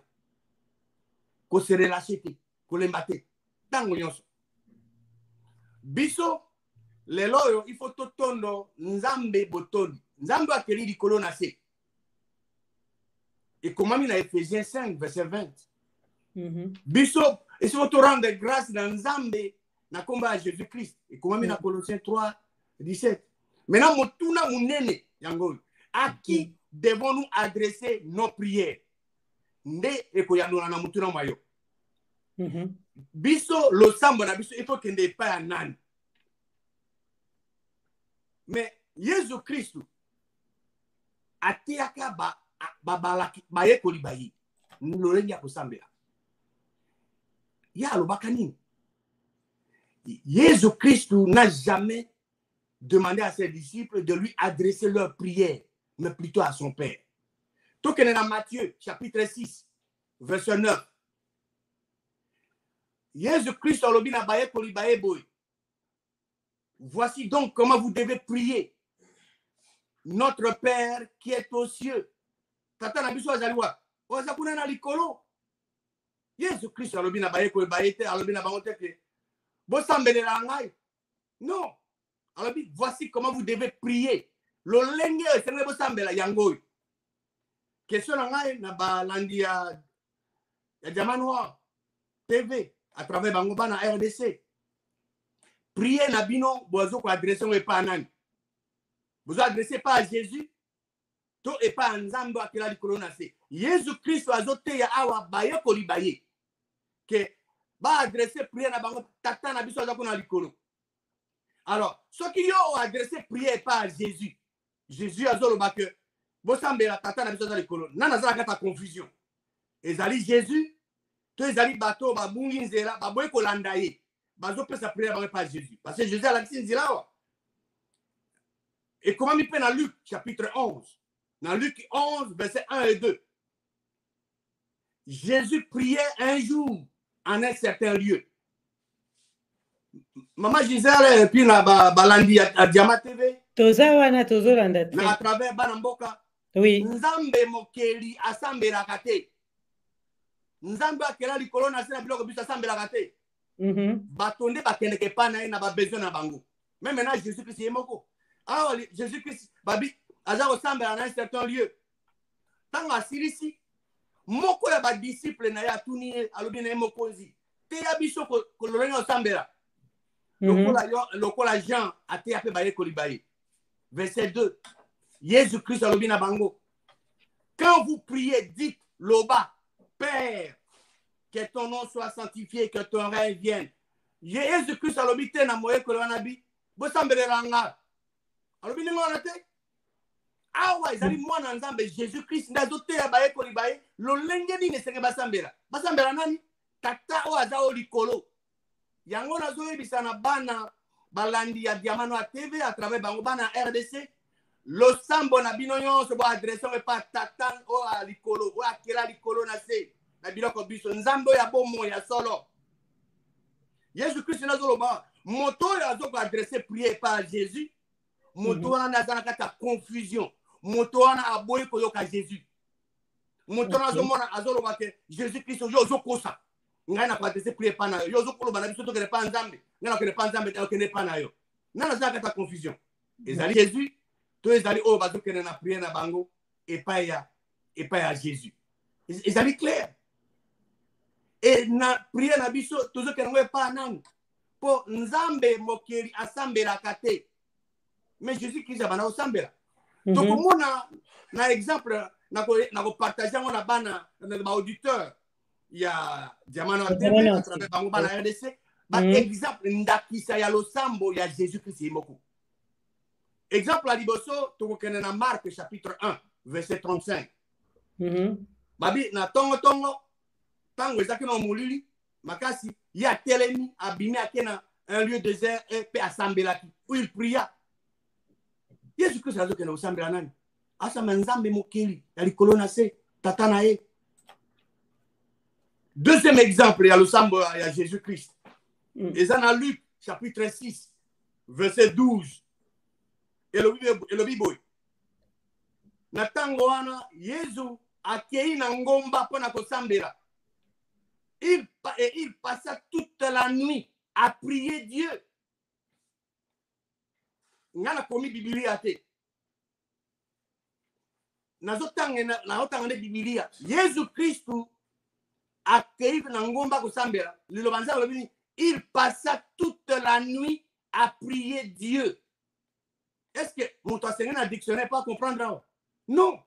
Ko se relâcher te, kolemba te. Tango nyonso. Biso lelo oyo il faut totondo nzambe botondi. Nzambe akeli likolo na se. Et comment il a Ephésiens 5 verset 20. Biso et si vous rendre grâce dans nzambe na komba Jésus-Christ. Et comment il a Colossiens 3 17. Maintenant motuna munene yango. À qui devons-nous adresser nos prières? Nde ekoyanona na mutuna mayo. Biso lo sambo na biso il faut kende pa ya nani. Mais Jésus Christ atiaka babalaki baye kolibayi nlolengi akosambela. Ya lobaka nini? Jésus Christ n'a jamais demandé à ses disciples de lui adresser leurs prières, mais plutôt à son Père. Tout que dans Matthieu chapitre 6 verset 9. Jésus-Christ a lobi na baye kolibaye boy. Voici donc comment vous devez prier. Notre Père qui est aux cieux. Tata na biso azaliwa. Oza kuna na likolo. Jésus-Christ a lobi na baye kolibaye te, a lobi na bango te ke bo sambelera ngai. Non. Alors voici comment vous devez prier. Lo lenge senge bo sambela yango. Question na ngai na balandi ya Diamanoir TV à travers Bangoba na RDC. Priez na bino bozo ko adresser on pas nani. Vous adressez pas à Jésus. To et pas nzambe akela likolo na se. Jésus Christ azote ya awa baye kolibaye. Que ba adresser prière na bango tata na biso azako na likolo. Alors, ceux qui ont adressé prière pas à Jésus. Jésus azoloba que bo sambela tata na biso za likolo. Nana za kata confusion. Ezali Jésus to ezali bato babungi nzela baboye kolanda ye. Bazo pesa prière pas Jésus. Parce que Jésus a la nzela. Et comment il peut dans Luc chapitre 11. Dans Luc 11 verset 1 et 2. Jésus priait un jour en un certain lieu. Maman Gisèle et puis la balandi à Diama TV. Toza wana tozo landa te. À travers Banamboka. Oui. Nzambe mokeli asambe la kate. Nzambe akela likolo na sena biloko biso asambe la kate. Batonde bakende ke pana na ba besoin na bango. Même maintenant Jésus Christ est moko. Ah Jésus Christ babi aza asambe dans un certain lieu. Tant asirisi moko ya ba disciple na ya tuni alobi na mokonzi. Te ya biso ko lorenga osambela. Lokola Jean a te appelé baye kolibaye. Verset 2. Jésus-Christ alobi na bango. Quand vous priez, dites loba, Père, que ton nom soit sanctifié, que ton règne vienne. Jésus-Christ alobi te na moye kolanabi. Bo sambela nga. Alobi ni ngona te. Awa ezali mwana nzambe Jésus-Christ ndazote ya baye kolibaye. Lo lenge ni nesenge basambela. Basambela nani? Tata o azao likolo. Yango nazoyebisa na bana balandi ya Diamanoir TV à travers bango bana RDC. Lo sambo na bino nyonso bo adressé pa tata o a likolo o akela likolo na se na biloko biso nzambo ya bomo ya solo. Jésus-Christ nazoloba moto ya zoko adressé prier par Jésus. Moto na zana kata confusion. Moto na aboye koyoka Jésus. Moto na zomona azoloba ke Jésus-Christ ozo kosa. Ngai na adressé prier pa na yo zo koloba na biso to ke pa nzambe. Ngai na ke pa nzambe to ke pa na yo. Nana zana kata confusion. Ezali Jésus. Tous les alliés au bateau qui n'a prié na bango et pas à Jésus. Ils allaient clair. Et na prié na biso tous ceux qui n'ont pas nan pour nzambe mokeri asambe la kate. Mais Jésus Christ a bana osambela. Donc moi na exemple na ko partager mon bana na auditeur il y a Diamanoir TV à travers bango bana RDC. Par exemple ndakisa ya losambo ya Jésus Christ yemoko. Exemple à Liboso, tu connais dans Marc chapitre 1, verset 35. Babi, na tongo, tango ezaki na mulili, makasi il y a telemi abimi akena un lieu désert et pe asambelaki où il pria. Yesu Christ azo kena osambela nani asamba nzambe mokeli ya likolo na se tata na ye. Deuxième exemple, il y a le sambo à Jésus-Christ. Et ça dans Luc, chapitre 6, verset 12. Et le Bible. Natango wana Yesu akei na ngomba pona kosambela. Il passa toute la nuit à prier Dieu. Ngana komi Biblia te. Nazotanga na Biblia. Jésus Christ il passa toute la nuit à prier Dieu. Est-ce que mon enseignant dans le dictionnaire pas comprendre? Non.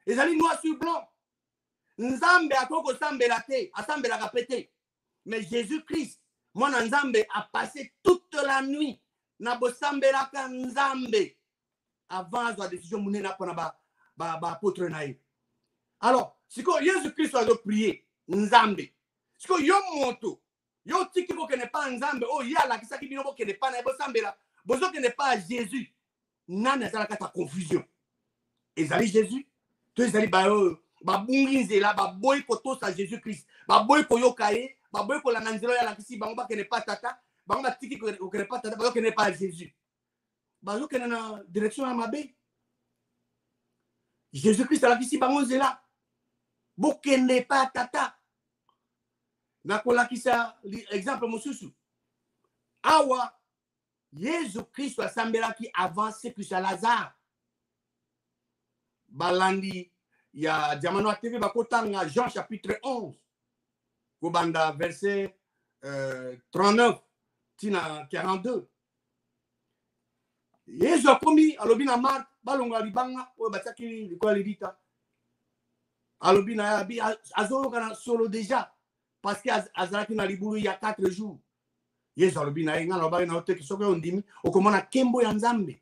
Les amis noirs sur blanc. Nzambe a koko sambela te, a sambela kapete. Mais Jésus-Christ, mon Nzambe a passé toute la nuit na bo sambela ka Nzambe avant la décision mouné na pona ba apôtre naï. Alors, si Jésus-Christ a prié Nzambe. Si yo monto, yo tiki bo kene pas Nzambe, oh ya la kisaki bino bo kene pas na bo sambela, bozo kene pas Jésus. Nana za la kata confusion. Ezali Jésus, to ezali ba bungi nzela ba boy ko to sa Jésus-Christ. Ba boy ko yo kaye, ba boy ko la nanzelo ya la kisi bango ba kene pas tata, bango ba tiki ko kene pas tata, ba kene pas Jésus. Ba yo kene na direction à mabe. Jésus-Christ la kisi bango nzela. Bo kene pas tata. Nakola kisa exemple mosusu. Awa Jésus-Christ a sambelaki avant ce que ça Lazare. Balandi ya Diamano TV bakotanga Jean chapitre 11. Kobanda verset 39 tina 42. Jésus a commis alobina Marc balonga libanga o bataki likola libita. Alobina abi azolo kana solo déjà. Parce que Azalaki na libulu il y a 4 jours. Yesu alobina inga loba na hote kisoko ondimi okomona kembo ya Nzambe.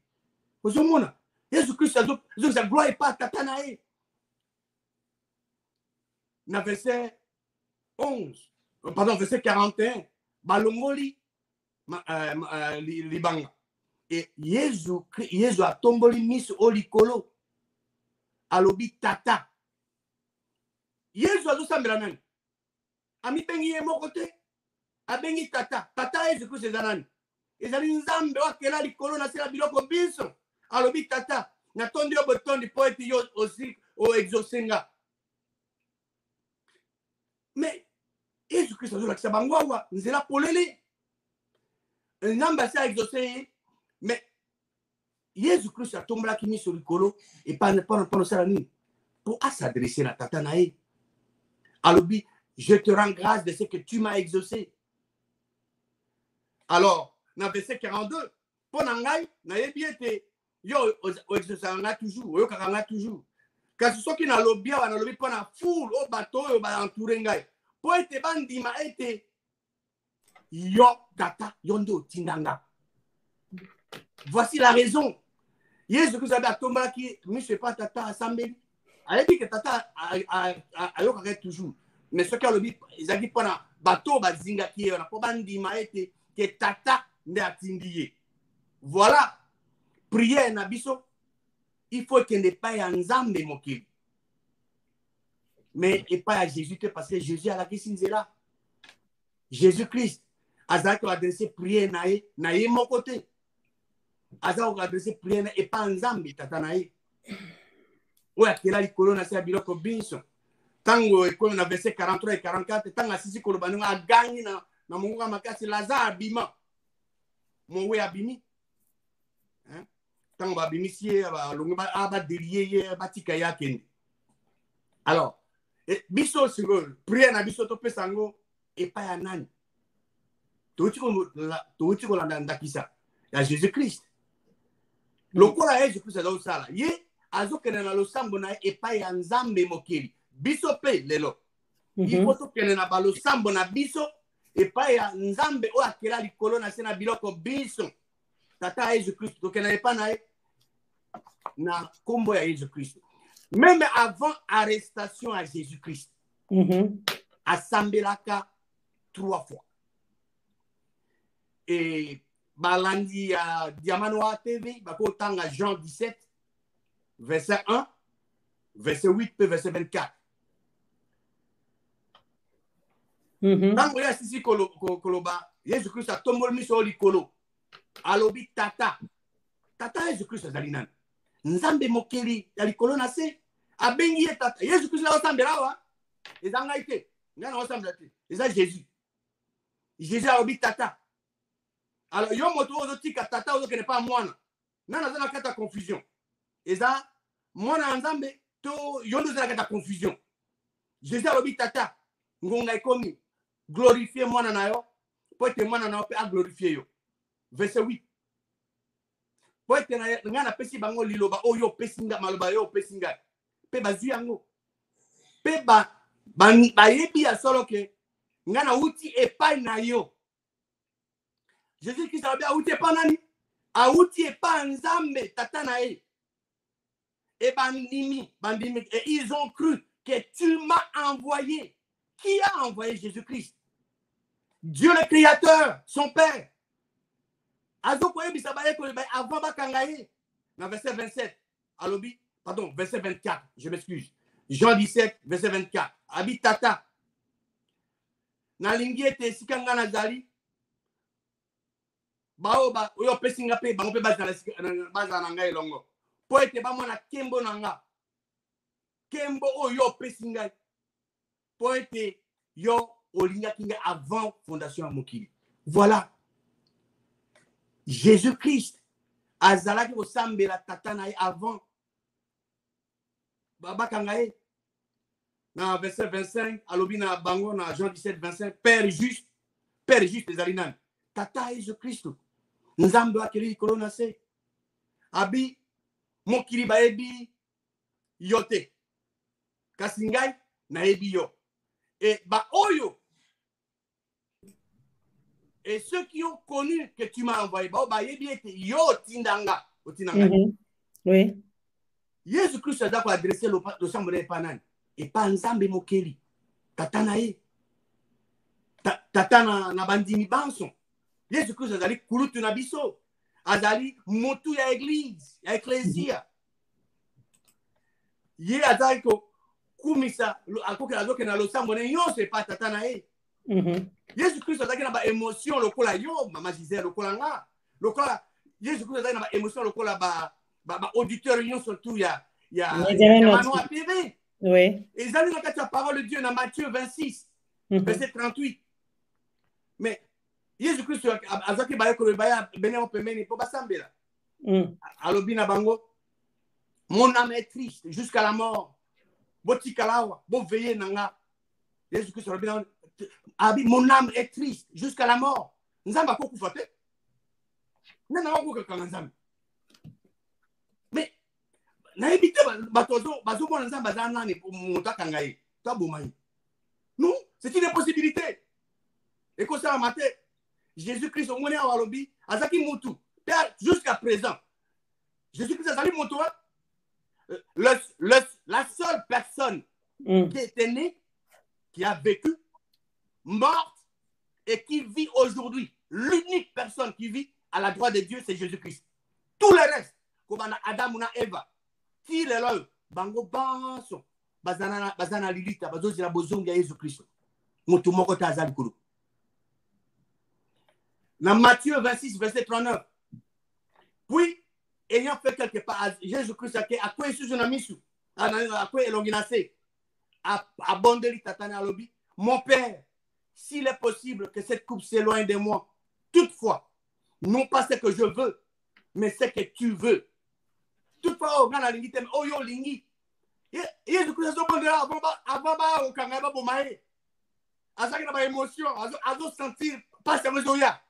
Ozomona Yesu Christ azo sa gloire pas tata na e. Na verset 11, pardon, verset 41, balongoli libanga. Et Yesu a tomboli miso olikolo. Alobi tata. Yesu azo sambela nani? Ami bengi ye moko te. Abengi tata. Tata Yesu Christ ezanani. Ezali Nzambe wakela likolo na sela biloko biso. Alobi tata. Na tondi yo botondi po eti yo aussi o exaucenga. Mais Yesu Christ azolakisa bango awa nzela polele. Nzambe asi exaucé. Mais Yesu Christ atombolaki miso likolo et pas sala nini. Pour s'adresser na tata na ye. Alobi je te rends grâce de ce que tu m'as exaucé. Alors, dans verset 42, pour Nangai, Nayebiete, yo exaucé toujours, yo kakanga toujours. Quand ce qui n'a lobby, on a lobby pour la foule au bateau, au bas entouré ngai. Pour être bandi ma été, yo tata, yondo tindanga. Voici la raison. Yesu Christ a tombé qui, mais c'est pas tata assemblée. Elle dit que tata a yo kakanga toujours. Mais ce qu'il a dit, ils ont dit pendant bateau bazinga qui est pour bandi maete que tata ne atindiye. Voilà, prière na biso, il faut qu'il n'ait pas un Nzambe mokili. Mais et pas à Jésus parce que Jésus a la question là. Jésus-Christ, Azak a adressé prière nae mon côté. Azak a adressé prière et pas Nzambe tata nae. Ouais, qu'il a les colonnes à sa biloko binso. Tango école na verset 43 et 44 tanga sisi kolobanu a gagné na mungu makasi Lazare bima mon we abimi hein tango ba bimisie ba longo ba delier ba tika yakeni. Alors biso sigol prière na biso to pesango et pas ya nani to uti ko landa ndakisa ya Jésus Christ lokola Jésus Christ azo sala ye azokena na losambo na et pas ya Nzambe mokeli. Biso pe lelo. Il faut que na balo sambo na biso et pas ya Nzambe o akela likolo na sena biloko biso. Tata Jésus Christ to kenale pa na kombo ya Jésus Christ. Même avant arrestation à Jésus Christ. Assembelaka 3 fois. Et balandi à Diamant Noir TV, à Jean 17, verset 1, verset 8, puis verset 24. Quand vous regardez ici, Jésus-Christ a tombé le sur l'icolo. Alobi tata. Tata Jésus-Christ a zalinan. Nzambe mokeli, l'icolo nase. Abengi tata. Jésus-Christ a ensemble là. Les angaïté. N'a ensemble là. C'est Jésus. Jésus a obi tata. Alors, yo moto ozotika tata ozo kene pas moine. Nana zana kata confusion. Et ça, moine nzambe to yondo zana kata confusion. Jésus a obi tata. Ngonga ikomi. Glorifier moi na yo. Pour être moi na yo a glorifier yo. Verset 8. Pour être ngana pesi bango liloba o yo pesinga maloba yo pesinga. Pe bazu yango. Pe ba yebi ya solo ke ngana uti epai na yo. Jésus-Christ a bien outi epai nani? A outi epai nzambe tata na e. Et bandimi. Et ils ont cru que tu m'as envoyé. Qui a envoyé Jésus-Christ? Dieu le Créateur, son Père. Avant Bakangaye, dans verset 27, alobi, pardon, verset 24, je m'excuse. Jean 17, verset 24. Abi tata. Na lingi ete sikanga na zali. Baoba, oyo pesinga pe, bango pe baza na ngai longo. Po ete ba mwana kembo na nga. Kembo oyo pesinga. Po ete yo olinga kinga avant fondation mokili. Voilà. Jésus-Christ azalaki osambela tata na avant baba kangaye na verset 25 alobi na bango na Jean 17 25 Père juste les alinan tata Jésus-Christ nzambe akeli kolona se abi mokili baebi yote kasingai na ebi yo et ba oyo. Et ceux qui ont connu que tu m'as envoyé, oui. Jésus-Christ a d'abord adressé le sang de Panan. Et pas Nzambe Mokeli. Tatanae. Tatana na bandini banson. Jésus-Christ a dit Kulutu na biso. A dit Motu ya église, ya ecclésia. Yé a dit que Kumisa, a koke la zoke na lo sang de yon, c'est pas Tatanae. Jésus-Christ a dit na ba émotion lokola yo mama Gisèle lokola nga lokola Jésus-Christ a dit na ba émotion lokola ba auditeur yon surtout ya Manoa TV. Oui. Et ils allaient dans la parole de Dieu dans Matthieu 26 verset 38. Mais Jésus-Christ a dit que baya benéo pemeni po basambela. Alobina bango mon âme est triste jusqu'à la mort. Botikalawa bo veiller nanga. Jésus-Christ a dit mon âme est triste jusqu'à la mort. Nzamba ko kufate. Nana ko ka nzamba. Mais na ebite batozo bazomona nzamba za nani pour mutaka ngai. Ta bomai. Non, c'est une possibilité. Et comme ça matin, Jésus-Christ au mona walobi azaki mutu. Jusqu'à présent. Jésus-Christ azali mutu. La seule personne qui était née, qui a vécu, morte et qui vit aujourd'hui, l'unique personne qui vit à la droite de Dieu, c'est Jésus-Christ. Tout le reste, comme Adam ou Eva, qui est là, bango banso, bazana lilita, bazozi la bozonga Jésus-Christ. Mutu moko tazali kulu. Dans Matthieu 26, verset 39. Puis, ayant fait quelque part, Jésus-Christ a quoi sous un ami sous, a quoi elonginacé, a abondé tatana lobby. Mon Père, s'il est possible que cette coupe s'éloigne de moi, toutefois, non pas ce que je veux, mais ce que tu veux. Toutefois, au grand la lingi, oh yo lingi. Jésus-Christ a abondé là, avant au kangaba pour maïe. À ça qu'il a émotion, à nous sentir, pas ça me zoya.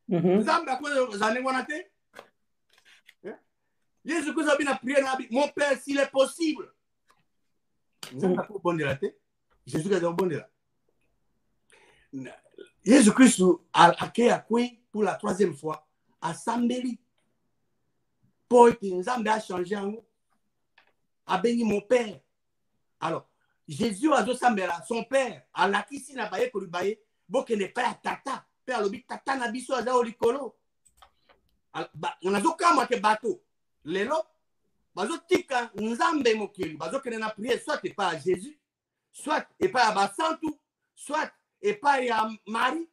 Nous avons quoi, j'en ai wanate. Jésus-Christ a bien prié, mon Père, s'il est possible. Nous avons pas abondé là, Jésus-Christ a abondé là. Jésus-Christ a accueilli pour la 3e fois à Sambeli. Pour que nous avons changé en nous. A béni mon Père. Alors, Jésus a dit Sambela, son Père, à la Kissi n'a pas eu que lui bailler, bokende pa ya tata pe alobi tata na biso aza o likolo nazokama ke bato lelo bazotika nzambe mokili bazokende na priere soit epai ya Jésus soit epai ya basantu soit epai ya Marie.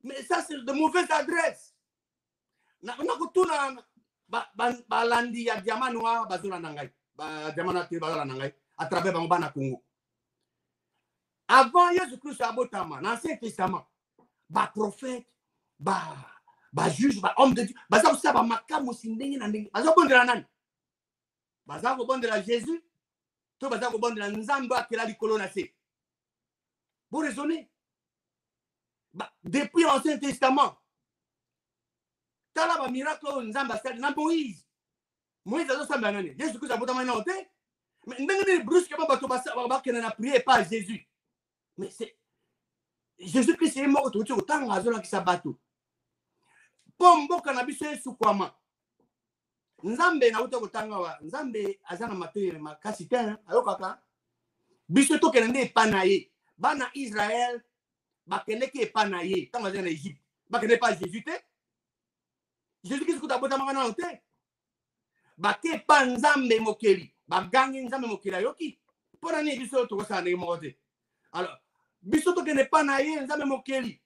Mais ça c'est de mauvaises adresses. Nakutuna balandi ya Diamant Noir bazula nangai Diamant Noir bazula nangai à travers bango na Congo. Avant Jésus-Christ abotama dans l'Ancien Testament ba prophète ba juge ba homme de Dieu baza aussi ba makamu sindenge na ndenge baza bondela nani baza ko bondela Jésus to baza ko bondela nzambe akela likolo na se. Vous raisonnez depuis l'Ancien Testament tala ba miracle nzambe asali na Moïse azosamba nani Jésus-Christ abotama na ote mais ndenge ni brusque ba bato ba kena na prier pas Jésus. Mais c'est Jésus-Christ est mort tout autant azola ki sabato pombo kana biso Yesu kwama nzambe na uta kotanga wa nzambe azana materi makasi tena ayokaka biso to kende epanaye bana Israël bakende ki epanaye tanga na Égypte bakende pas Jésus te Jésus-Christ ko tabota mangana ote bake pa nzambe mokeli bagangi nzambe mokeli ayoki pona ni biso to kosana ni mote. Alors biso to kende epanaye nzambe mokeli.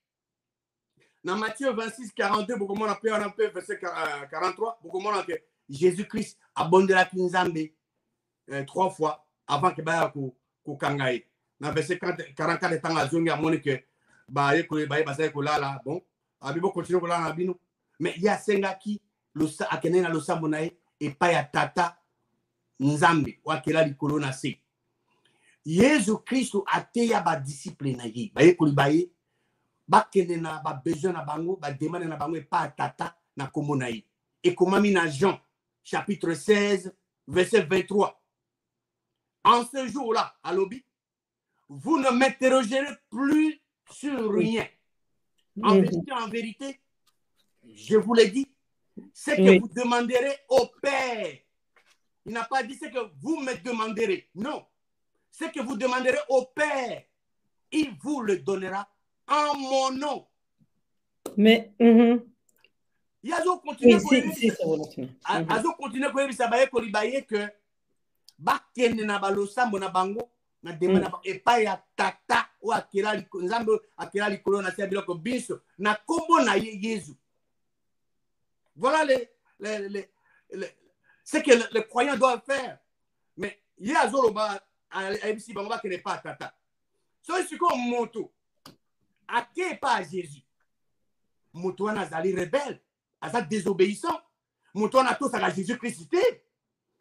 Dans Matthieu 26, 42, beaucoup de monde a fait verset 43, beaucoup de monde a que Jésus-Christ a bondé la Kinzambe 3 fois avant que Baya ko kangaye. Dans verset 44, temps à zongi a montré que Baya ko là bon, abibo continue ko là na bino. Mais il y a senga qui le sa akene na lo sambonae et pas ya tata Nzambe wa kela likolo na se. Jésus-Christ a teya ba disciple na ye. Baya ko libaye bakende na ba besoin na bango ba demande na bango et pas tata na komonaï. Et comment mis dans Jean chapitre 16 verset 23. En ce jour-là à l'obi, vous ne m'interrogerez plus sur rien. En vérité, je vous l'ai dit, c'est que vous demanderez au Père. Il n'a pas dit c'est que vous me demanderez. Non. C'est que vous demanderez au Père. Il vous le donnera en mon nom. Mais Yazo continue Azo continue ko yebisa baye ko libaye que bakende na balosambo na bango na demande na epa ya tata o akela nzambe akela likolo na sia biloko biso na kombo na Yesu. Voilà ce que les croyants doivent faire. Mais yazo ba ayebisi bango bakende pa tata. So isiko moto ake pas Jésus. Moto wana azali rebelle, azali désobéissant. Moto wana to sala Jésus-Christ.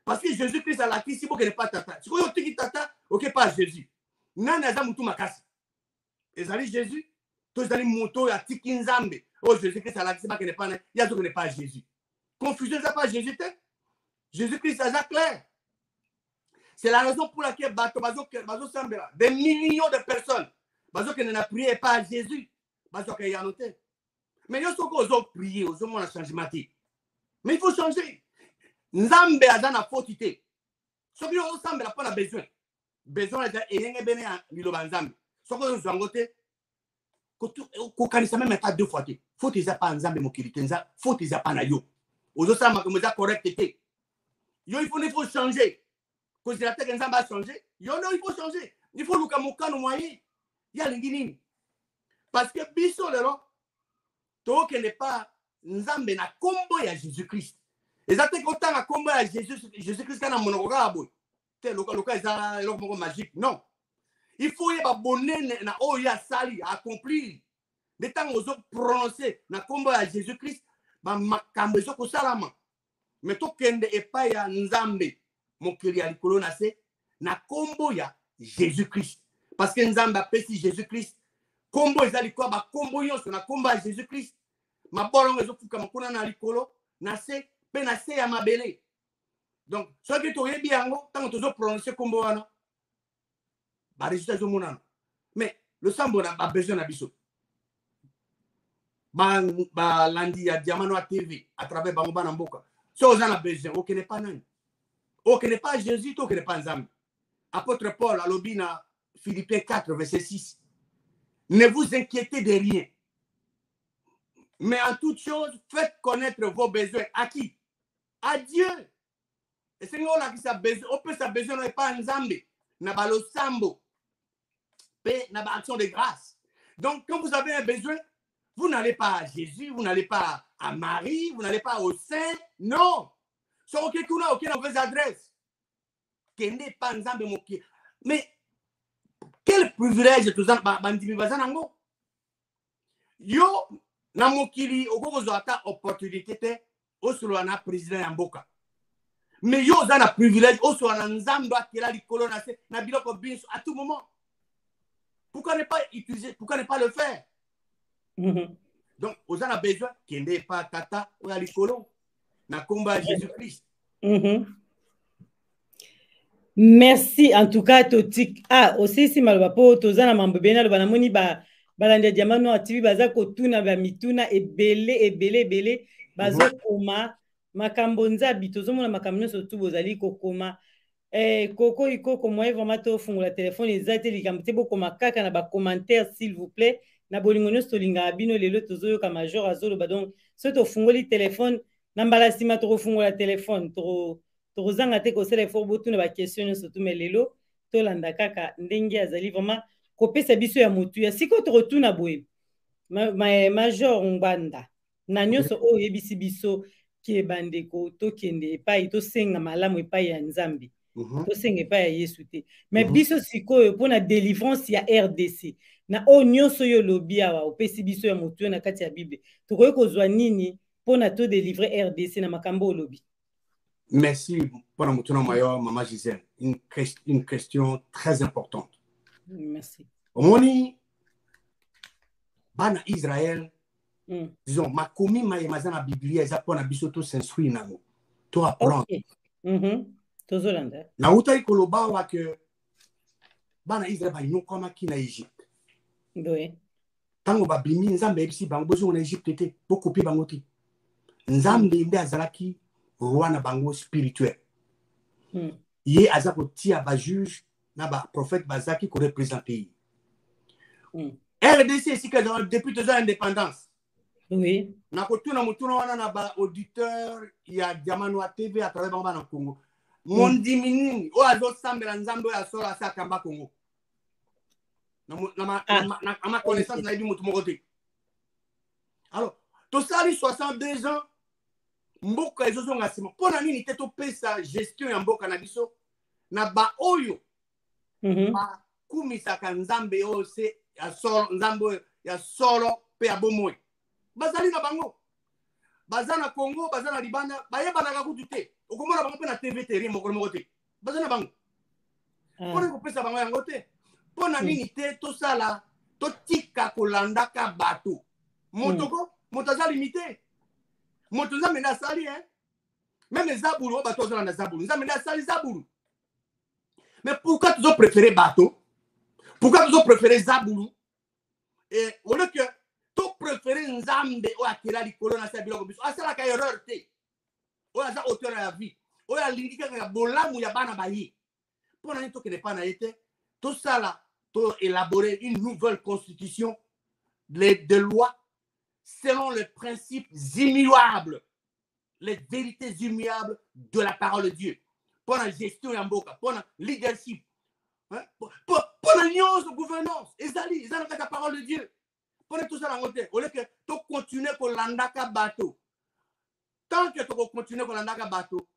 Parce que Jésus-Christ a la Christ pour qu'elle pas tata. Si vous tiki tata, OK pas Jésus. Nani aza mutu makasi. Ezali Jésus, to ezali moto ya tiki nzambe. Oh Jésus-Christ a la Christ pour qu'elle pas ya to n'est pas Jésus. Confusion ça pas Jésus te. Jésus-Christ a clair. C'est la raison pour laquelle bato bazo sambela des millions de personnes bazo que n'a prié pas Jésus. Bazo que ya noté. Mais yo soko ozo prier, ozo mona changement. Mais il faut changer. Nzambe azana fotité. Soko yo sambela pas na besoin. Besoin de eyenge bene ya liloba nzambe. Soko yo zangote ko kanisa même pas 2 fois té. Faut eza pas nzambe mokilité nza, faut eza pas na yo. Ozo samba comme ça correct té. Yo il faut changer. Quand je que nzambe a changé, yo non il faut changer. Il faut luka mokano moyen. Ya lingi nini? Parce que biso lelo to que n'est pas nzambe na kombo ya Jésus-Christ. Ezate ko tanga kombo ya Jésus-Christ kana monoko ka boy. Te loka eza eloko magique. Non. Il faut y abonner na oya sali accomplir. De temps ozo prononcer na kombo ya Jésus-Christ ba makambo zo ko salama. Mais to kende epa ya nzambe mokeli ya likolo na se na kombo ya Jésus-Christ. Parce que nzambe apesi Jésus-Christ kombo ezali kwa ba kombo yonso na kombo ya Jésus-Christ. Ma bolongo ezofuka makuna na likolo na se pe na se ya mabele. Donc ce que to yebi yango tant tozo prononcer kombo wana ba résultat zo monana. Mais le sambo na ba besoin na biso. Ba landi ya Diamant Noir TV à travers bango bana mboka. So on a besoin, on connaît pas nani. On connaît pas Jésus, on connaît pas Nzambe. Apôtre Paul a lobby na Philippiens 4 verset 6. Ne vous inquiétez de rien. Mais en toute chose, faites connaître vos besoins. À qui? À Dieu. Et c'est nous qui avons besoin. On peut sa besoin, n'est pas en Zambie. N'a pas le sambo. N'a pas action de grâce. Donc, quand vous avez un besoin, vous n'allez pas à Jésus, vous n'allez pas à Marie, vous n'allez pas au Saint. Non. C'est OK, aucune mauvaise adresse. Qui n'est pas en Zambie. Mais quel privilège tout ça, bandimi bazanango. Yo, na mokili, okozo ata opportunité te, osolo na président ya mboka. Mais yo, za na privilège, osolo na nzambe akela likolo na se, na biloko binso à tout moment. Pourquoi ne pas utiliser, pourquoi ne pas le faire? Donc, vous avez besoin qu'il n'y ait pas tata ou à likolo, na combat Jésus-Christ. Merci en tout cas Totik. Ah aussi si maloba po tozana mambebena lo banamoni ba balanda Diamant Noir TV baza kotuna ba mituna ebele bazo koma makambo nzabi tozomona makambo nyonso tu bozali kokoma koko iko moye vraiment to fungola téléphone ezate likambo te bokoma kaka na ba commentaire s'il vous plaît na bolingo nyonso tolinga bino lelo tozoyoka major azoloba donc so to fungoli téléphone na mbala sima to fungola téléphone to tozanga te kosala effort botuna ba question surtout mais lelo to landa kaka ndenge azali vraiment kopesa biso ya motu ya siko to retourna boye major Ngbanda na nyonso o yebisi biso ki bandeko to kende epai to senga malamu epai ya Nzambe to senga epai ya Yesu te mais biso siko pona délivrance ya RDC na o nyonso yo lobi awa opesi biso ya motu na kati ya Bible to koyo kozwa nini pona to délivrer RDC na makambo lobi. Merci pour notre maillot, Maman Gisèle. Une question très importante. Merci. Au moni, bana Israël, disons, ma commis ma yemazana Biblia, ils apprennent à bisoto s'instruire nango, to apprendre. Tozolanda. Na utai koloba wa que bana Israël ba yon koma ki na Égypte. Oui. Tango ba bimi nzambe ebisi bango bozo na Égypte te, beaucoup pi bango ti. Nzambe inde azalaki roi na bango spirituel. Yé azako tia ba juge na ba prophète bazaki ko représenter. RDC ici que depuis 2 ans d'indépendance. Oui. Na ko tuna mutuna wana na ba auditeur ya Diamant Noir TV à travers bamba na Congo. Mon diminini o azo sambela nzambe ya sola sa kamba Congo. Na ma connaissance na ibi mutu mokote. Alors, to sali 62 ans mboka ezozo ngasima pona nini te to pesa gestion ya mboka na biso na ba oyo ba kumisaka nzambe o se ya solo nzambe ya solo pe ya bomoi bazali na bango bazana Congo bazana Libanda bayeba na kutu te okomona bango pe na TV te moko te bazana bango pona ko pesa bango yango te pona nini te to sala to tika kolanda ka bato motoko motaza limité. Moto nzambe na sali même Zabulu bato zala na Zabulu nzambe na sali Zabulu. Mais pourquoi tu as préféré bateau? Pourquoi tu as préféré Zabulu? Et au lieu que tu préféré nzambe o akela likolo na sa biloko biso asala ka erreur te. O aza auteur ya vie. O ya lingika ka bolamu ya bana bayi. Pona ni to ke ne pas na été tout ça là to élaborer une nouvelle constitution de loi selon les principes immuables, les vérités immuables de la parole de Dieu. Pour la gestion yamboka, pour le leadership, pour l'union de gouvernance, ils ont la parole de Dieu. Pour tout ça, au lieu que tu continues pour l'andaka bateau. Tant que tu continues pour l'andaka bateau,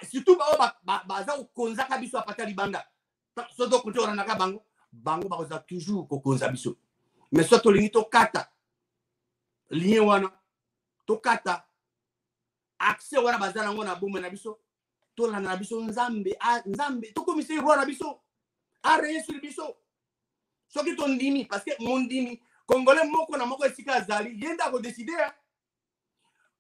surtout baza ou konzaka biso apata libanda. So do continuer l'andaka bango, bango baza toujours ko konza biso. Mais soit to lingi to kata lien wana to kata accès wana bazana ngona bombe na biso to la na biso nzambe to commissaire roi na biso a rien sur biso so ki to ndimi parce que mon ndimi congolais moko na moko esika azali yenda ko décider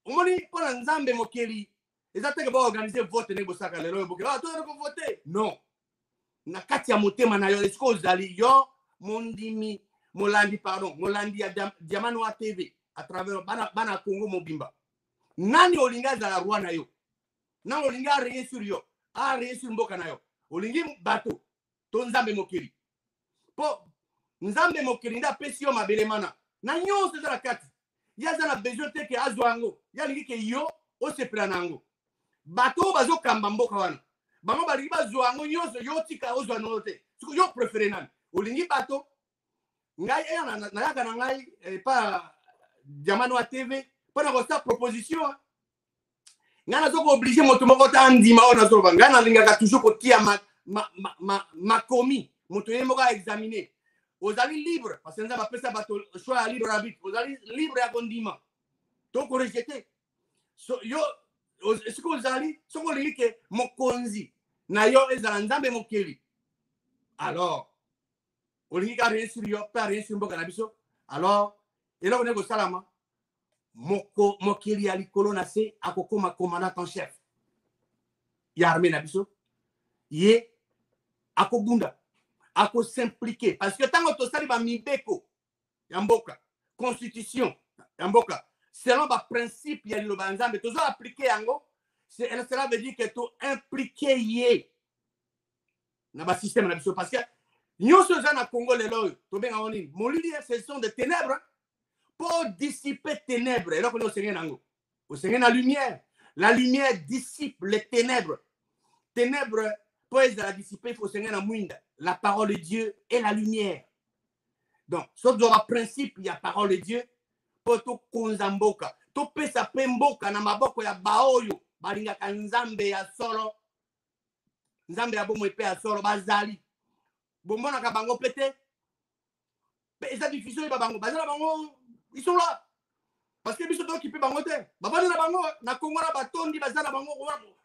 omoni pona nzambe mokeli ezate ke ba organiser vote ne bosaka lelo boke to ko voter non na kati ya motema na yo esiko ozali yo mon ndimi molandi pardon molandi ya Diamant Noir TV à travers bana Congo mobimba nani olinga za la roi na yo na olinga rien sur yo a rien sur mboka na yo olingi bato to nzambe mokili po nzambe mokili nda pesi yo mabele mana na nyonso eza na kati ye aza na besoin te ke azwa yango ye alingi ke yo osepela na yango bato oyo bazokamba mboka wana bango balingi bazwa yango nyonso yo tika ozwa nango te soki yo préféré nani olingi bato ngai nayaka na ngai pa Diamant Noir TV mpo na kosala proposition ngai nazoka oblige moto moko ta andima oyo nazoloba ngai nalingaka toujours kotia makomi moto ye moko aexamine ozali libre parce que nzambe apesa bato choix ya libre arbitre ozali libre ya kondima to korejete yo soki ozali soki olingi ke mokonzi na yo ezala nzambe mokeli alors olingi ka rien sur yo mpe rien sur mboka na biso alors eloko ndenge kosalama mokeli ya likolo na se akokoma commandant en chef ya armée na biso ye akobunda akos'impliquer parce que ntango tosali bamibeko ya mboka constitution ya mboka selon baprincipe ya liloba ya nzambe tozo appliquer yango cela veut dire que to impliquer ye na basystème na biso parce que nyonso eza na Congo lelo oyo tobenga nini molili ce sont des ténèbres pour dissiper ténèbres eloko nini osenge nango osenge na lumière la lumière dissipe les ténèbres ténèbres pour ezala dissiper il faut osenge na mwinda la parole de Dieu est la lumière donc so tozwa baprincipe ya parole de Dieu po tokonza mboka topesa mpe mboka na maboko ya baoyo balingaka nzambe ya solo nzambe ya bomoi mpe ya solo bazali bomonaka bango mpe te mpe eza diffusion yeba bango bazala bango ils sont là parce que biso tokipe bango te babandi na bango na Congo na batondi baza na bango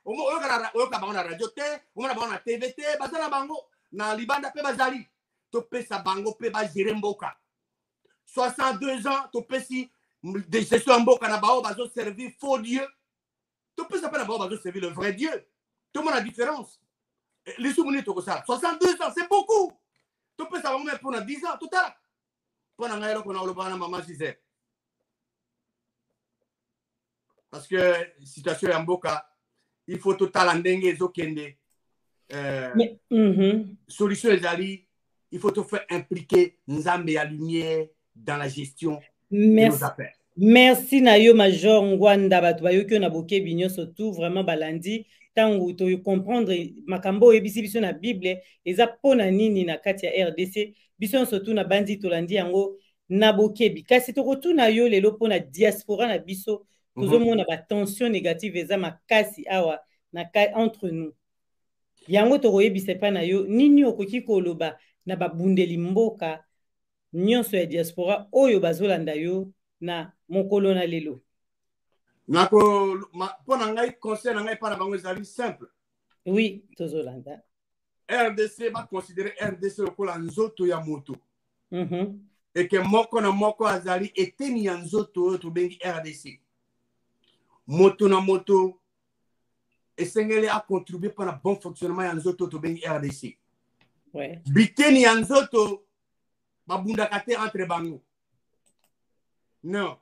oyoka bango na radio te omona bango na TV te baza na bango na libanda mpe bazali topesa bango mpe bagere mboka 62 ans topesi de gestion ya mboka na bao bazoservir faux Dieu topesa mpe na bao bazoservir le vrai Dieu tomona différence lisumuni tokosala 62 ans c'est beaucoup topesa bango mpe mpona 10 ans totala mpona ngai eloko na oloba na mama Gisèle parce que situation ya mboka il faut totala ndenge ezokende solution ezali il faut te faire impliquer nzambe ya lumière dans la gestion de nos affaires. Merci na yo Major Ngwanda bato bayoki na bokebi nyonso tout vraiment balandi tango to comprendre makambo ebisi biso na Bible eza pona nini na kati ya RDC biso surtout na bandi tolandi yango na bokebi kasi tokotuna yo lelo pona diaspora na biso tozomona ba tension négative eza makasi awa na entre nous yango tokoyebisa pa na yo nini okoki koloba na babundeli mboka nyonso ya diaspora oyo bazolanda yo na mokolo na lelo nako pona ngai conseil na ngai pa na bango ezali simple oui tozolanda RDC ba considérer RDC lokola nzoto ya moto et que moko na moko azali eteni ya nzoto oyo tobengi RDC moto na moto esengeli a contribuer pour le bon fonctionnement ya nzoto tobengi RDC ouais biteni ya nzoto babundaka te entre bango non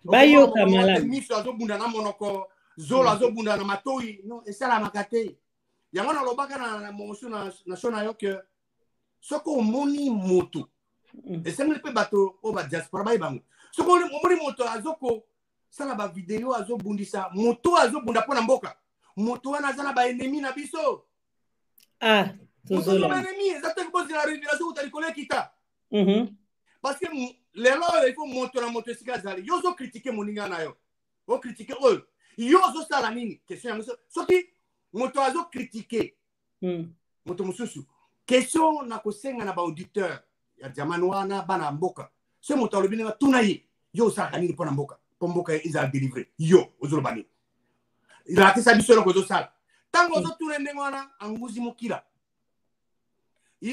bayo kamala miso azobunda na monoko zolo azobunda na matoi non esalamaka te yango nalobaka na mosu na shona yo ke soko omoni moto esengeli mpe bato oyo badiaspora bayebango soko omoni moto azoko sala bavideo azobundisa moto azobunda mpo na mboka moto wana aza na baennemi na biso tozola ennemi eza te kobozela révélation kuta likolo ekita parce que lelo oyo il faut moto na moto esika azali yo ozokritike moninga na yo okritike oyo yo ozosala nini question yango soki moto azokritike moto mosusu question na kosenga na baauditeur ya Diamant Noir na bana mboka so moto alobi ndenge tuna ye yo osalaka nini mpo na mboka mpo mboka ezala délivre yo ozoloba nini ilakisa biso eloko ozosala ntango ozotuna ndenge wana anguzi mokila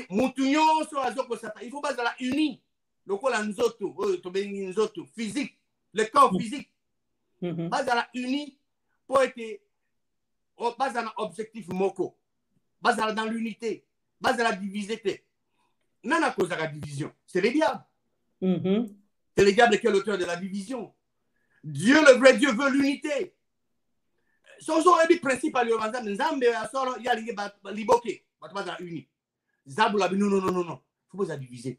mutu nyonso azokosata il faut bazala uni lokola nzoto oyo tobengi nzoto physique le corps physique bazala uni po ete bazala na objectif moko bazala dans l'unité bazala divisé te nana kozaka division c'est le diable c'est le diable qui est l'auteur de la division. Dieu le vrai Dieu veut l'unité. Sozo ebi principe ali obanza nzambe ya solo ya lingi liboke bato bazala uni zabula bi non faut pas diviser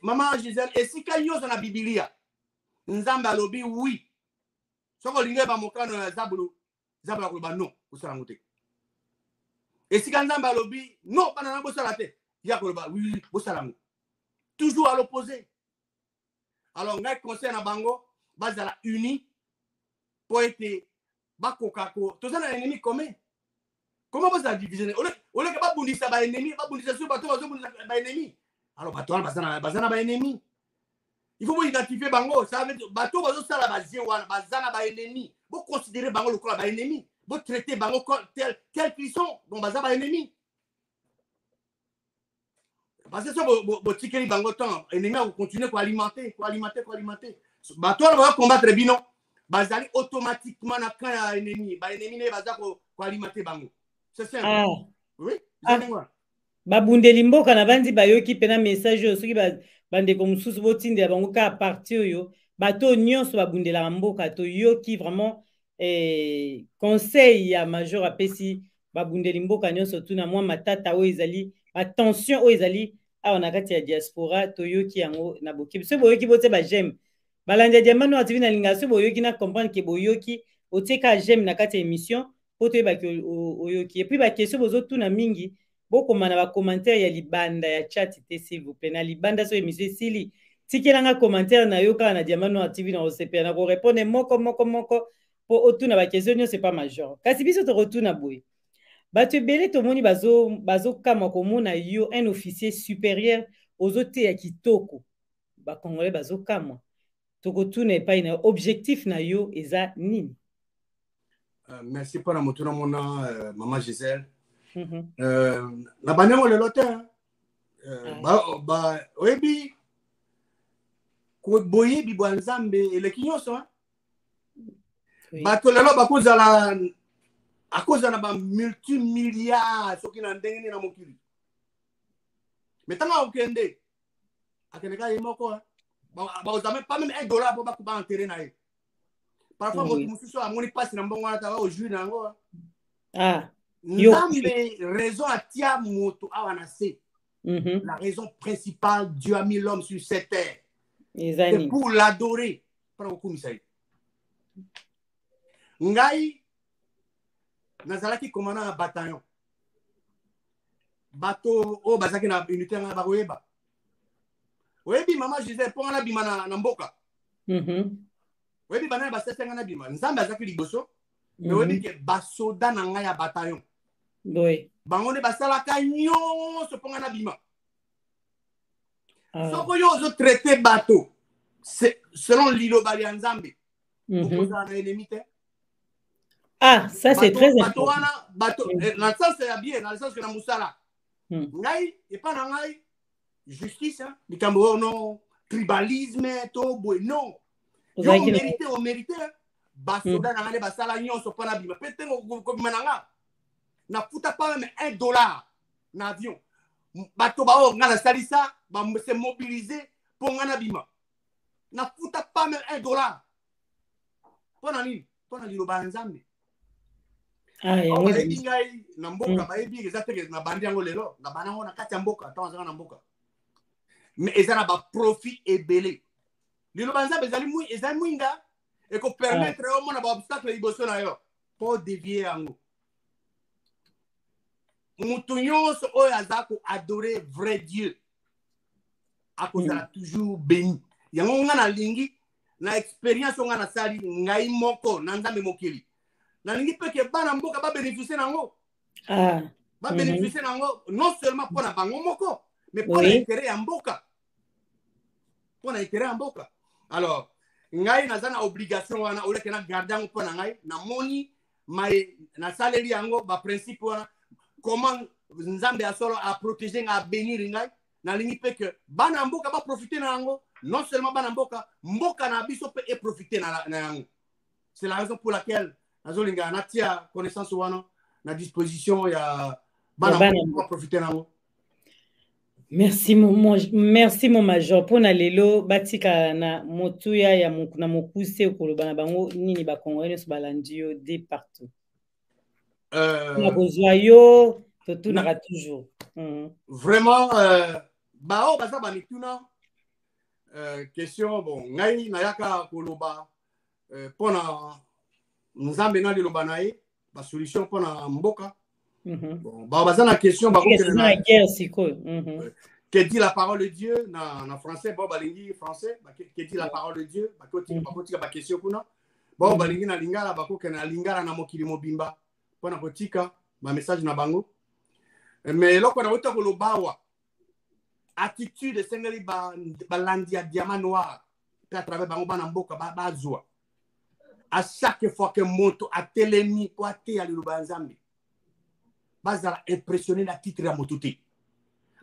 Maman Gisèle, et si quand dans la Biblia, Nzambe alobi oui. Soko linge ba mokano ya zabulu ba non, osala ngote. Et si quand Nzambe alobi non, pas na bosala te, ya ko ba oui, bosala ngo. Toujours à l'opposé. Alors ngai conseil na bango, bazala uni pour être bakokako. Tout ça na ennemi commun. Comment vous avez divisé? On est capable de bundisa ba ennemi, ba bundisa sur bateau, ba ennemi. Alors bateau bazana ba ennemi. Il faut identifier bango, ça veut dire bateau bazo sala ba zewana, bazana ba ennemi. Vous considérez bango le quoi ba ennemi. Vous traitez bango tel qu'ils sont, donc bazana ba ennemi. Parce que ça vous tikeli bango temps, ennemi vous continuer à alimenter. Bateau va combattre bino. Bazali automatiquement na quand ya ennemi, ba ennemi ne baza ko alimenter bango. C'est simple. Ah. Oui, babundeli mboka na bandi bayoki pena message oyo soki bandeko mosusu botindela bango ka parti oyo bato nyonso babundelaka mboka toyoki vraiment conseil ya major apesi babundeli mboka nyonso tuna mwa matata oyo ezali batension oyo ezali awa na kati ya diaspora toyoki yango na bokebi so boyoki bote bajeme balandi ya Diamant Noir TV na linga so boyoki na comprendre ke boyoki otieka jeme na kati ya émission po toyebaki oyoki epuis bakestion bozotuna mingi bokoma na bacommentaire ya libanda ya chat te s'il vous plaît na libanda so émission esili tikelanga commentaire na yo kaka na Diamant Noir TV na osepela na korepondre moko po otuna bakestion nyonso pas major kasi biso tokotuna boye bato ebele tomoni bazokamwa komona yo un officier supérieur ozoteya kitoko bakongolais bazokamwa tokotuna epai na objectif na yo eza nini? Merci pour la moto mona maman Gisèle. La banane le lotin. Oyebi ko boye bi Nzambe ele kinyoso. Bato lelo bakozala à cause na ba multimilliards soki na ndenge na mokili. Mais tanga okende akende ka yemoko ba ozame pas même $1 pour ba kuba enterrer na ye. Parfois, on passe dans bon au juin nango. Ah. Nzambe raison à tia moto awanase. La raison principale, Dieu a mis l'homme sur cette terre. C'est pour l'adorer. Para okumisai. Ngai nazalaki commandant un bataillon. Bateau o bazaki na unité na bakoyeba. Oyebi maman Gisèle pour na bima na mboka. Oui, banana basetenga na bima. Nzambe azaki liboso. Mais oui que basoda na nga ya bataillon. Oui. Bango ne basala ka nyonso ponga na bima. Soko yo zo traiter bateau. Selon l'ilo bali ya Nzambe. Vous na ennemi te. Ah, ça c'est très important. Bateau na sens c'est bien, dans le sens que na musala. Ngai et pas na ngai justice hein, likambo non tribalisme to boy non. On mérite basoda na ngane basala nyonso pona bima pete ko bima nanga na futa pas même $1 na avion bato ba o ngana salisa ba se mobiliser pour ngana bima na futa pas même $1 pona nini pona lilo ba Nzambe ngai na mboka ba ebi exacte na bandi yango lelo na banango na kati ya mboka tanzanga na mboka mais ezana ba profit ebele. Lilo banza bezali mui ezali mwinga et ko permettre au mona ba obstacle liboso na yo pour dévier yango. Mutu nyonso oyo azako adorer vrai Dieu. Akozala toujours béni. Yango nga na lingi na expérience nga na sali ngai moko na Nzambe mokili. Na lingi peke bana mboka ba bénéficier nango. Ba bénéficier nango non seulement pour na bango moko mais pour l'intérêt ya mboka. Pour l'intérêt ya mboka. Alors, ngai nazana obligation wana ole kena garder pour ngai na moni mai na salaire yango ba principe wana comment Nzambe a solo a protéger a bénir ngai na lingi pe que bana mboka ba profiter na yango non seulement bana mboka na biso pe et profiter na yango. C'est la raison pour laquelle nazolinga natia connaissance wana na disposition ya bana mboka profiter na yango. Merci mon major pona lelo batika na motuya ya na mokuse okoloba na bango nini ba Congolais so balandi yo de partout. Na besoin yo to tout na toujours. Vraiment Bao baza bamituna question bon ngai nayaka koloba pona nzambe na liloba na ye ba solution pona mboka. Bon bao baza na question ba ko na guerre siko. Que dit la parole de Dieu na français bao balingi français que dit la parole de Dieu ba ko tika ba question kuna bao balingi na lingala ba ko na lingala na mokili mobimba pona kotika ba message na bango. Mais loko na wota kolobawa attitude sengeli balandi ya diamant noir à travers bango bana mboka bazwa à chaque fois que moto a telemi poate ya liloba nzambe bazala impressionné na titre ya moto te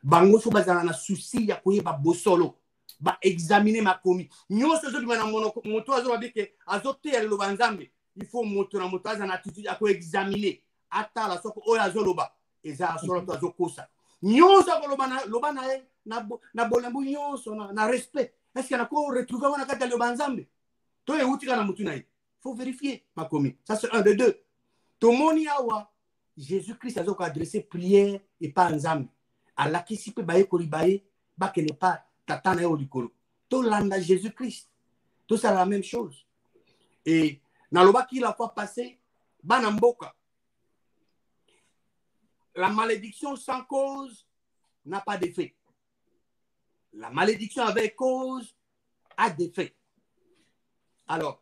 bango so bazala na souci ya koyeba bosolo ba examiner makomi nyonso zo dimana moto azo babike azote ya liloba nzambe il faut moto na moto azana attitude ya ko examiner ata la soko oyo azoloba eza solo to azokosa nyonso loba na ye na bolembu nyonso na respect est-ce qu'il y a ko retrouver wana kata liloba nzambe to e utika na mutu na ye faut vérifier makomi ça c'est un de deux to moni awa Jésus-Christ a donc adressé prière et pas nzambe ala kisi pe baye ko libaye ba que ne pas tatana yo likolo to landa Jésus-Christ tout ça la même chose et na loba ki la fois passée bana mboka la malédiction sans cause n'a pas d'effet. La malédiction avec cause a d'effet. Alors,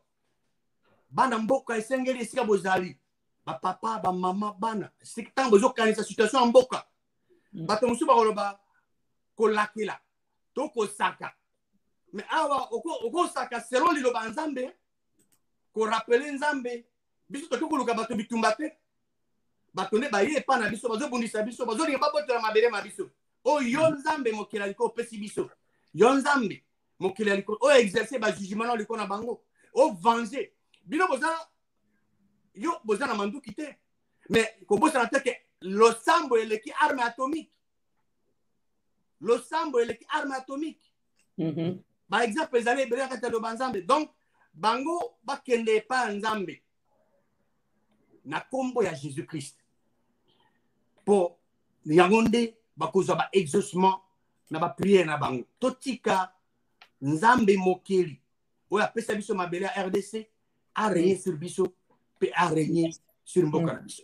bana mboka esengeli esika bozali, ba papa, ba mama, bana, c'est tant besoin kanisa situation en mboka. Bato musu ba koloba kolakela, to ko saka. Mais awa oko saka selon liloba nzambe, ko rappeler nzambe, biso to ko luka bato bitumba te. Batone ba ye pa na biso bazo bundisa biso bazo linga babotela mabele mabiso o yo nzambe mokela liko pesi biso yo nzambe mokela liko o exercer ba jugement na liko na bango o venger bino boza yo boza na manduki te mais ko boza na teke lo sambo eleki arme atomique par exemple les années bref kata lo banzambe donc bango ba kende pa nzambe na kombo ya Jésus-Christ pour yangonde bakozwa ba exaucement na ba prière na bango totika nzambe mokeli oya pesa biso mabele ya RDC a régner sur biso pe a régner sur mboka na biso.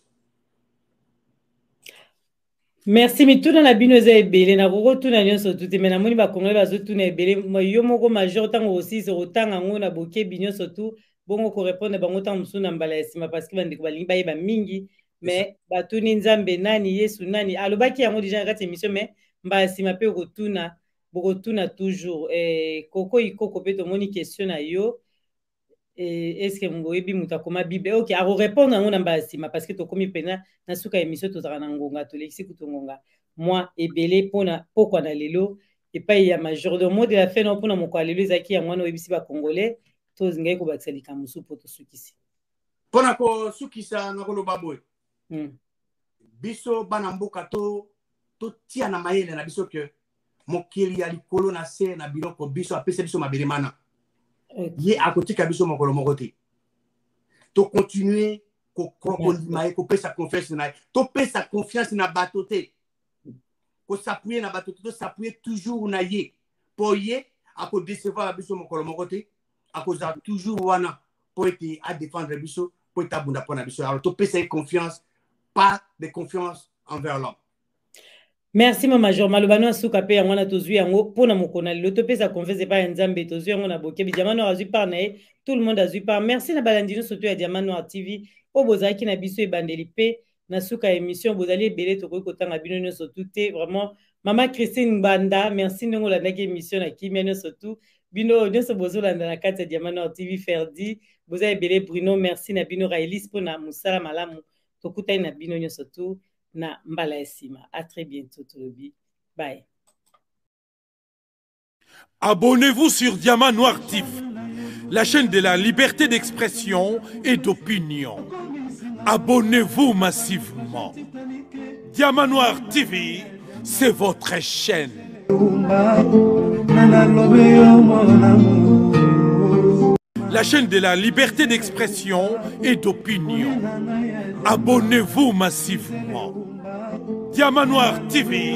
Merci mituna na bino za ebele na koko tuna nyonso tuti mena moni ba kongole bazo tuna ebele yo moko major tango aussi se rotanga ngona boke binyo surtout bongo ko répondre bango tango musuna mbala esima parce que bandi ko balingi bayeba mingi mais batuni nzambe nani Yesu nani alobaki yango déjà kati émission mais mbala esima pe bokotuna toujours koko ikoko pe to moni question na yo est-ce que ngoyebi mutakoma bible OK a répondre ngona mbala esima parce que to komi pena na suka émission to zaka na ngonga to lexi kutongonga moi ebele pona pokwa na lelo et pas il y a major de mot de la fin non pona moko alelo zaki ya mwana oyebisi ba congolais to zingai ko bakisa likamusu poto sukisi pona ko sukisa na ko loba boy biso bana mboka to tia na mayele na biso que mokili ya likolo na se na biloko biso apesa biso mabele mana ye akotika biso mokolo moko te to continuer ko kokondima ko pesa confiance na to pesa confiance na bato te ko s'appuyer na bato te to s'appuyer toujours na ye po ye ako décevoir biso mokolo moko te akoza toujours wana pour être à défendre biso pour être abunda pona biso alors to pesa confiance pas de confiance envers l'homme. Merci mon major malobano asuka pe yango na tozui yango pona mokona lelo to pesa confiance pa nzambe tozui yango na boke bi diamant noir azui par na tout le monde azui par merci na balandino surtout ya Diamant Noir TV o bozaki na biso e bandeli pe na suka émission bozali ebele to ko tanga bino nyonso tout vraiment Mama Christine Banda merci ndongo la ndaki émission na kimia nyonso tout bino nyonso bozolanda na kati ya Diamant Noir TV Ferdi bozali ebele Bruno merci na bino Railis pona musala malamu tokutai na bino nyonso tout na mbala esima. À très bientôt Tolobi. Bye. Abonnez-vous sur Diamant Noir TV, la chaîne de la liberté d'expression et d'opinion. Abonnez-vous massivement. Diamant Noir TV, c'est votre chaîne. La chaîne de la liberté d'expression et d'opinion. Abonnez-vous massivement. Diamant Noir TV,